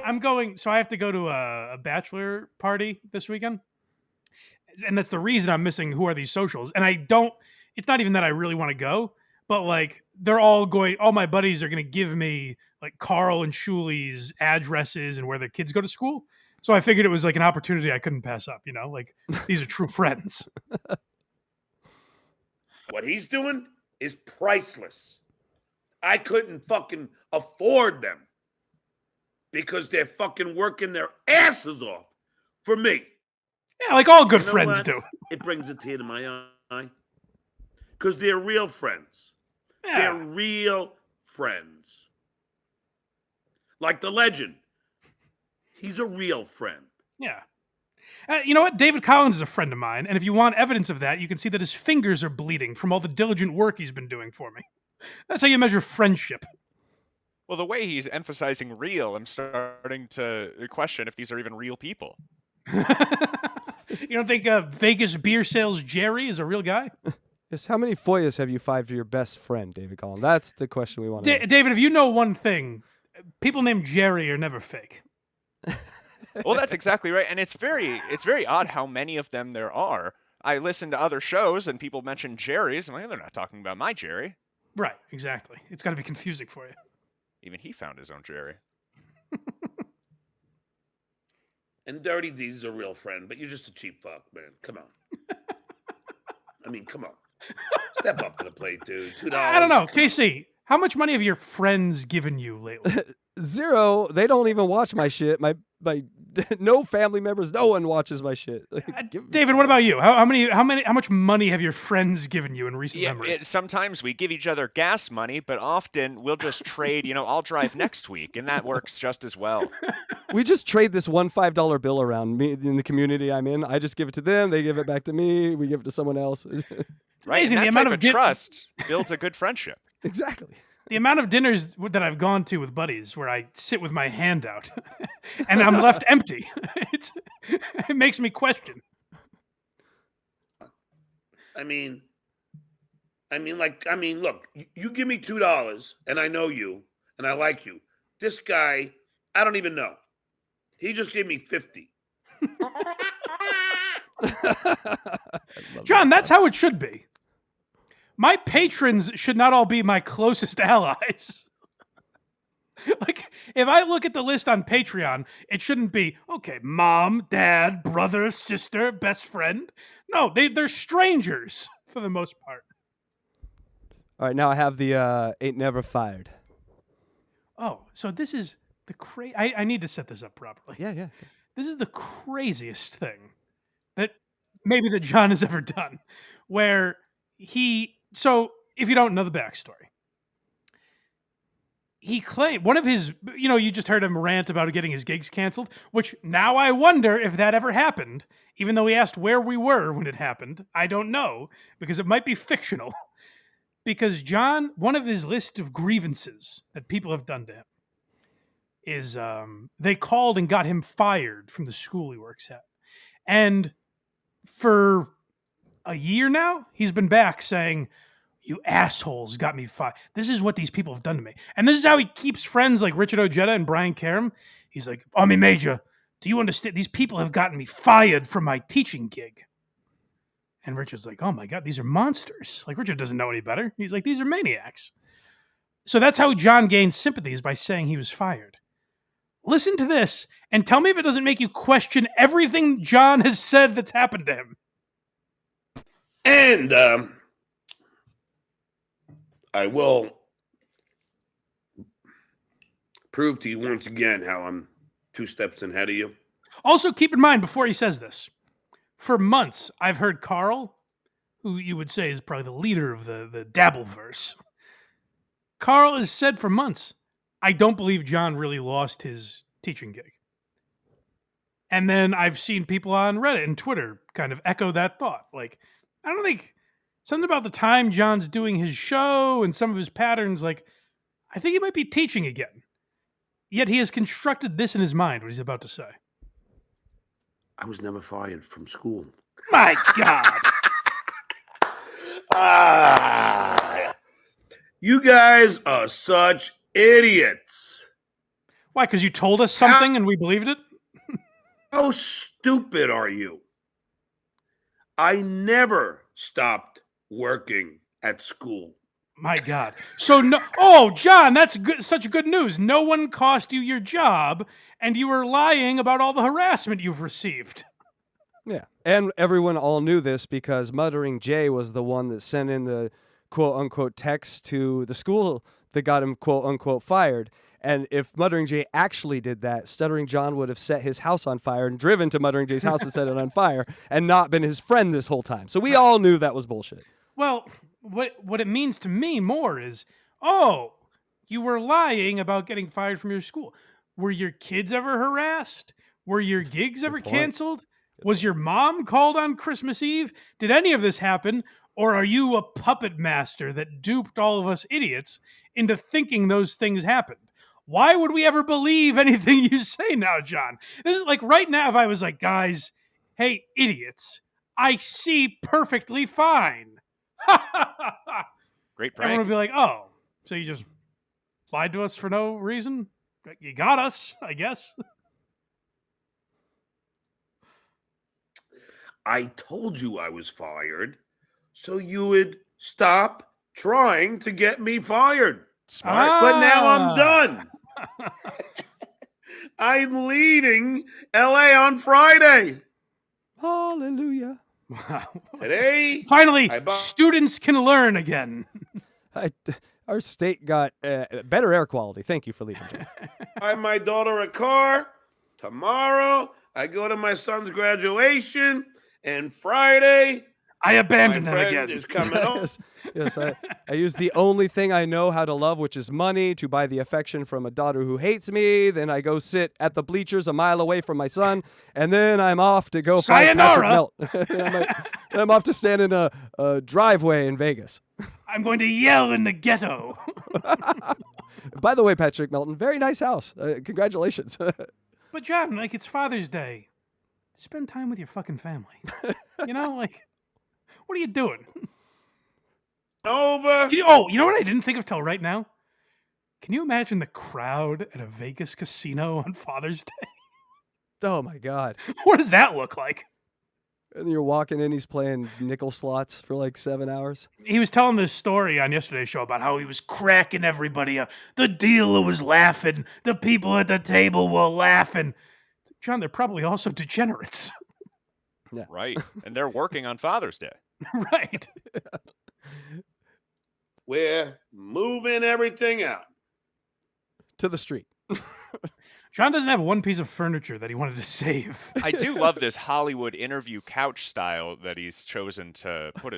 I'm going, so I have to go to a bachelor party this weekend. and that's the reason I'm missing who are these socials. And I don't. It's not even that I really want to go, but like they're all going. All my buddies are going to give me like Carl and Shuli's addresses and where their kids go to school. So I figured it was like an opportunity I couldn't pass up. Like these are true friends. What he's doing is priceless. I couldn't fucking afford them because they're fucking working their asses off for me. Yeah, like all good You know friends what? do. It brings a tear to my eye because they're real friends. Yeah. They're real friends. Like the legend. He's a real friend. Yeah. You know what? David Collins is a friend of mine, and if you want evidence of that, you can see that his fingers are bleeding from all the diligent work he's been doing for me. That's how you measure friendship. Well, the way he's emphasizing real, I'm starting to question if these are even real people. You don't think Vegas beer sales Jerry is a real guy? Yes, how many FOIAs have you filed to your best friend, David Collins? That's the question we want to know. David, if you know one thing, people named Jerry are never fake. Well, that's exactly right, and it's very odd how many of them there are. I listen to other shows and people mention Jerry's. I'm like, they're not talking about my Jerry. Right, exactly. It's got to be confusing for you. Even he found his own Jerry. And Dirty D's a real friend, but you're just a cheap fuck, man. Come on. I mean, come on. Step up to the plate, dude. $2. I don't know, Come on. KC. How much money have your friends given you lately? 0. They don't even watch my shit. My no family members. No one watches my shit. David, what about you? How much money have your friends given you in recent memory? Sometimes we give each other gas money, but often we'll just trade. I'll drive next week, and that works just as well. We just trade this $1 $5 bill around me in the community I'm in. I just give it to them. They give it back to me. We give it to someone else. Right? amazing, And the that amount type of of trust builds a good friendship. Exactly. The amount of dinners that I've gone to with buddies where I sit with my hand out and I'm left empty. It makes me question. I mean, look, you give me $2 and I know you and I like you. This guy, I don't even know. He just gave me 50. John, that's how it should be. My patrons should not all be my closest allies. Like, if I look at the list on Patreon, it shouldn't be, okay, mom, dad, brother, sister, best friend. No, they're strangers for the most part. All right, now I have the Ain't Never Fired. Oh, so this is the I need to set this up properly. Yeah. This is the craziest thing that John has ever done, where so if you don't know the backstory, he claimed one of his, you just heard him rant about getting his gigs canceled, which now I wonder if that ever happened, even though he asked where we were when it happened. I don't know, because it might be fictional. Because John, one of his list of grievances that people have done to him is they called and got him fired from the school he works at. And for a year now, he's been back saying, you assholes got me fired. This is what these people have done to me. And this is how he keeps friends like Richard Ojeda and Brian Karam. He's like, Army Major, do you understand? These people have gotten me fired from my teaching gig. And Richard's like, oh my God, these are monsters. Like, Richard doesn't know any better. He's like, these are maniacs. So that's how John gained sympathies, by saying he was fired. Listen to this and tell me if it doesn't make you question everything John has said that's happened to him. And I will prove to you once again how I'm 2 steps ahead of you. Also, keep in mind, before he says this, for months, I've heard Carl, who you would say is probably the leader of the Dabbleverse. Carl has said for months, I don't believe John really lost his teaching gig. And then I've seen people on Reddit and Twitter kind of echo that thought. Like, I don't think something about the time John's doing his show and some of his patterns, like, I think he might be teaching again. Yet he has constructed this in his mind, what he's about to say. I was never fired from school. My God. You guys are such idiots. Why? Because you told us something and we believed it? How stupid are you? I never stopped working at school. My God. So no. Oh, John, that's good. Such good news. No one cost you your job, and you were lying about all the harassment you've received. Yeah. And everyone all knew this because Muttering Jay was the one that sent in the quote unquote text to the school that got him quote unquote fired. And if Muttering Jay actually did that, Stuttering John would have set his house on fire and driven to Muttering Jay's house and set it on fire and not been his friend this whole time. So we all knew that was bullshit. Well, what it means to me more is, oh, you were lying about getting fired from your school. Were your kids ever harassed? Were your gigs ever point. canceled? Was your mom called on Christmas Eve? Did any of this happen? Or are you a puppet master that duped all of us idiots into thinking those things happened? Why would we ever believe anything you say now, John? This is like right now, if I was like, guys, hey, idiots, I see perfectly fine. Great Everyone would prank. be like, oh, so you just lied to us for no reason? You got us, I guess. I told you I was fired, so you would stop trying to get me fired. Smart. But now I'm Ah. done. I'm leaving LA on Friday. Hallelujah. Wow. Today, Finally, I bought- students can learn again. Our state got better air quality. Thank you for leaving, Jay. buy my daughter a car. Tomorrow, I go to my son's graduation. And Friday, I my abandoned them friend again. is coming home. yes. I use the only thing I know how to love, which is money, to buy the affection from a daughter who hates me. Then I go sit at the bleachers a mile away from my son, and then I'm off to go find Sayonara. Patrick Melton. I'm off to stand in a driveway in Vegas. I'm going to yell in the ghetto. By the way, Patrick Melton, very nice house. Congratulations. But John, like, it's Father's Day. Spend time with your fucking family. You know, like, what are you doing? Over. You know what I didn't think of till right now? Can you imagine the crowd at a Vegas casino on Father's Day? Oh my God. What does that look like? And you're walking in, he's playing nickel slots for like 7 hours. He was telling this story on yesterday's show about how he was cracking everybody up. The dealer was laughing. The people at the table were laughing. John, they're probably also degenerates. Right. And they're working on Father's Day. Right. We're moving everything out. To the street. John doesn't have one piece of furniture that he wanted to save. I do love this Hollywood interview couch style that he's chosen to put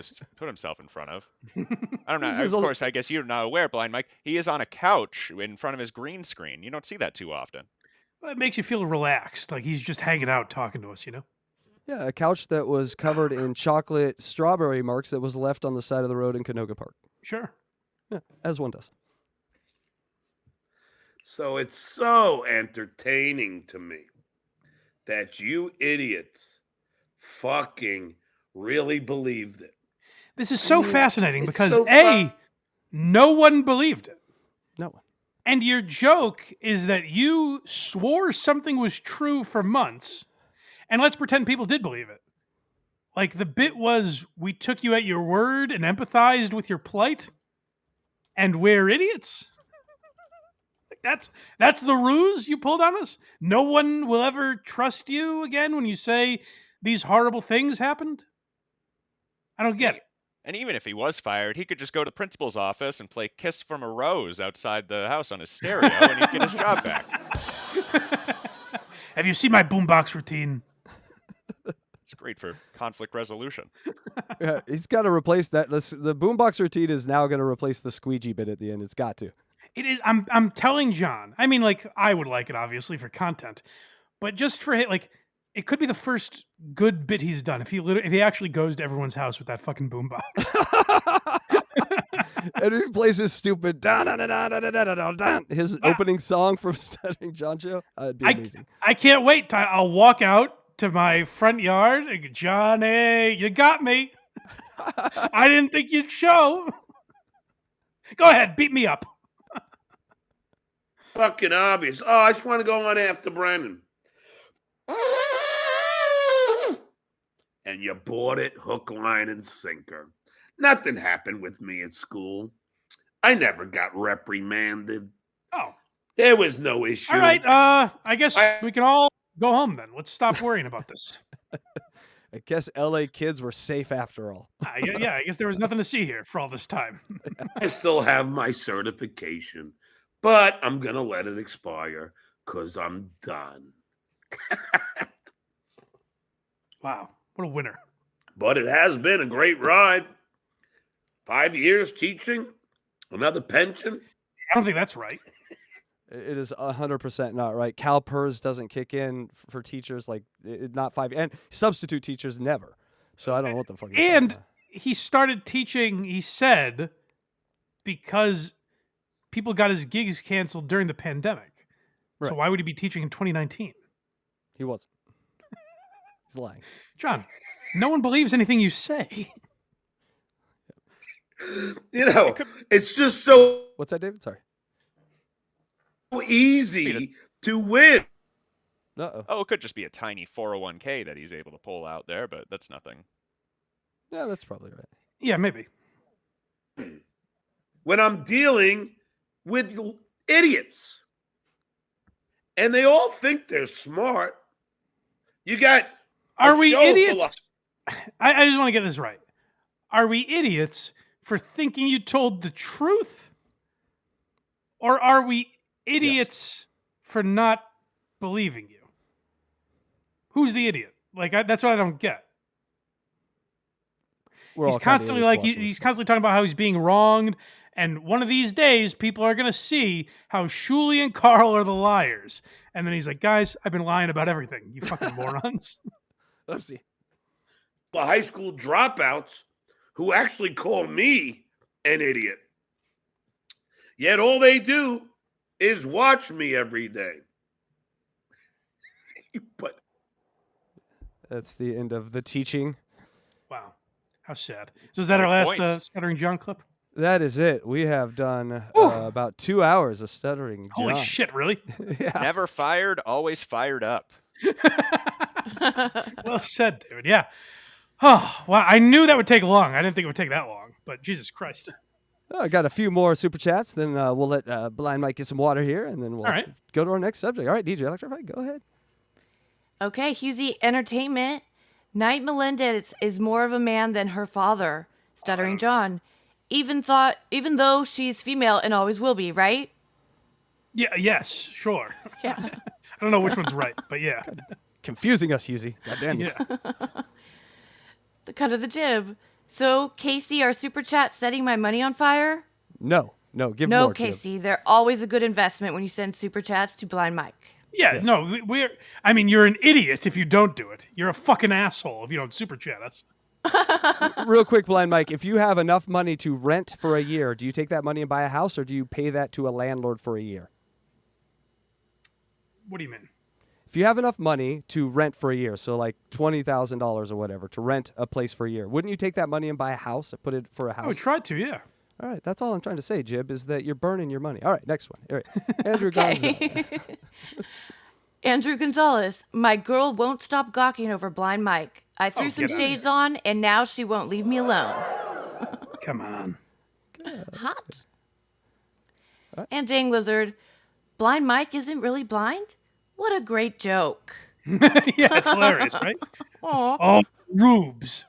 himself in front of. I don't know. This Of is a- course, I guess you're not aware, Blind Mike. He is on a couch in front of his green screen. You don't see that too often. It makes you feel relaxed, like he's just hanging out talking to us, you know? Yeah, a couch that was covered in chocolate strawberry marks that was left on the side of the road in Canoga Park. Sure. Yeah, as one does. So it's so entertaining to me that you idiots fucking really believed it. This is so mean, fascinating it's because so A, no one believed it. No one. And your joke is that you swore something was true for months, and let's pretend people did believe it. Like the bit was, we took you at your word and empathized with your plight, and we're idiots. Like that's the ruse you pulled on us. No one will ever trust you again when you say these horrible things happened. I don't get it. And even if he was fired, he could just go to the principal's office and play Kiss from a Rose outside the house on his stereo, and he'd get his job back. Have you seen my boombox routine? It's great for conflict resolution. Yeah, he's got to replace that. The boombox routine is now going to replace the squeegee bit at the end. It's got to. It is. I'm telling John. I mean, like, I would like it obviously for content, but just for like, it could be the first good bit he's done if he actually goes to everyone's house with that fucking boombox. And he plays his stupid his opening song from Stuttering John show. It'd be amazing. I can't wait. I'll walk out to my front yard and go, Johnny, you got me. I didn't think you'd show. Go ahead, beat me up. Fucking obvious. Oh, I just want to go on after Brennan. and you bought it hook, line, and sinker. Nothing happened with me at school. I never got reprimanded. Oh, There was no issue. all right. I guess we can all go home then. Let's stop worrying about this. I guess LA kids were safe after all. Yeah, I guess there was nothing to see here for all this time. I still have my certification, but I'm going to let it expire because I'm done. Wow, what a winner. But it has been a great ride. 5 years teaching, another pension. I don't think that's right. It is 100% not right. CalPERS doesn't kick in for teachers, like not 5, and substitute teachers never. So I don't know what the fuck. And he started teaching, he said, because people got his gigs canceled during the pandemic. Right. So why would he be teaching in 2019? He wasn't. He's lying. John, no one believes anything you say. You know, it's just so What's that, David? Sorry. easy to win. Uh-oh. Oh, it could just be a tiny 401k that he's able to pull out there, but that's nothing. Yeah, that's probably right. Yeah, maybe. When I'm dealing with idiots and they all think they're smart. You got Are a we show full idiots? I just want to get this right. Are we idiots for thinking you told the truth? Or are we idiots for not believing you? Who's the idiot? Like, that's what I don't get. We're He's all kinda constantly idiots like, watching he's this. constantly talking about how he's being wronged. And one of these days, people are going to see how Shuli and Carl are the liars. And then he's like, guys, I've been lying about everything. You fucking morons. Oopsie. the high school dropouts who actually call me an idiot. Yet all they do is watch me every day. But That's the end of the teaching. Wow. How sad. So is that our Good last points. Stuttering John clip? That is it. We have done Whew. about 2 hours of stuttering. Holy John. shit, really? Yeah. Never fired, always fired up. Well said, David. Yeah. Oh, wow. I knew that would take long. I didn't think it would take that long, but Jesus Christ. I got a few more super chats. Then we'll let Blind Mike get some water here, and then we'll All right. go to our next subject. All right, DJ Electrify, go ahead. Okay, Husey, entertainment. Knight Melendez is more of a man than her father, Stuttering John. Even though she's female and always will be, right? Yeah, yes, sure. Yeah. I don't know which one's right, but yeah. Confusing us, Husey. God damn you. Yeah. The cut of the jib. So, Casey, our super chat setting my money on fire? No, give No, more, Jib. Casey, they're always a good investment when you send super chats to Blind Mike. Yeah, Yes. no, I mean, you're an idiot if you don't do it. You're a fucking asshole if you don't super chat us. Real quick, Blind Mike, if you have enough money to rent for a year, do you take that money and buy a house, or do you pay that to a landlord for a year? What do you mean? If you have enough money to rent for a year, so like $20,000 or whatever, to rent a place for a year, wouldn't you take that money and buy a house, or put it for a house? I would try to, yeah. All right, that's all I'm trying to say, Jib, is that you're burning your money. All right, next one. All right. Andrew Gonzalez. Okay. Andrew Gonzalez, my girl won't stop gawking over Blind Mike. I threw some get outta shades on, and now she won't leave me alone. Come on. Hot. And Dang Lizard, Blind Mike isn't really blind? What a great joke. Yeah, it's hilarious, right? Aw. Oh, rubes.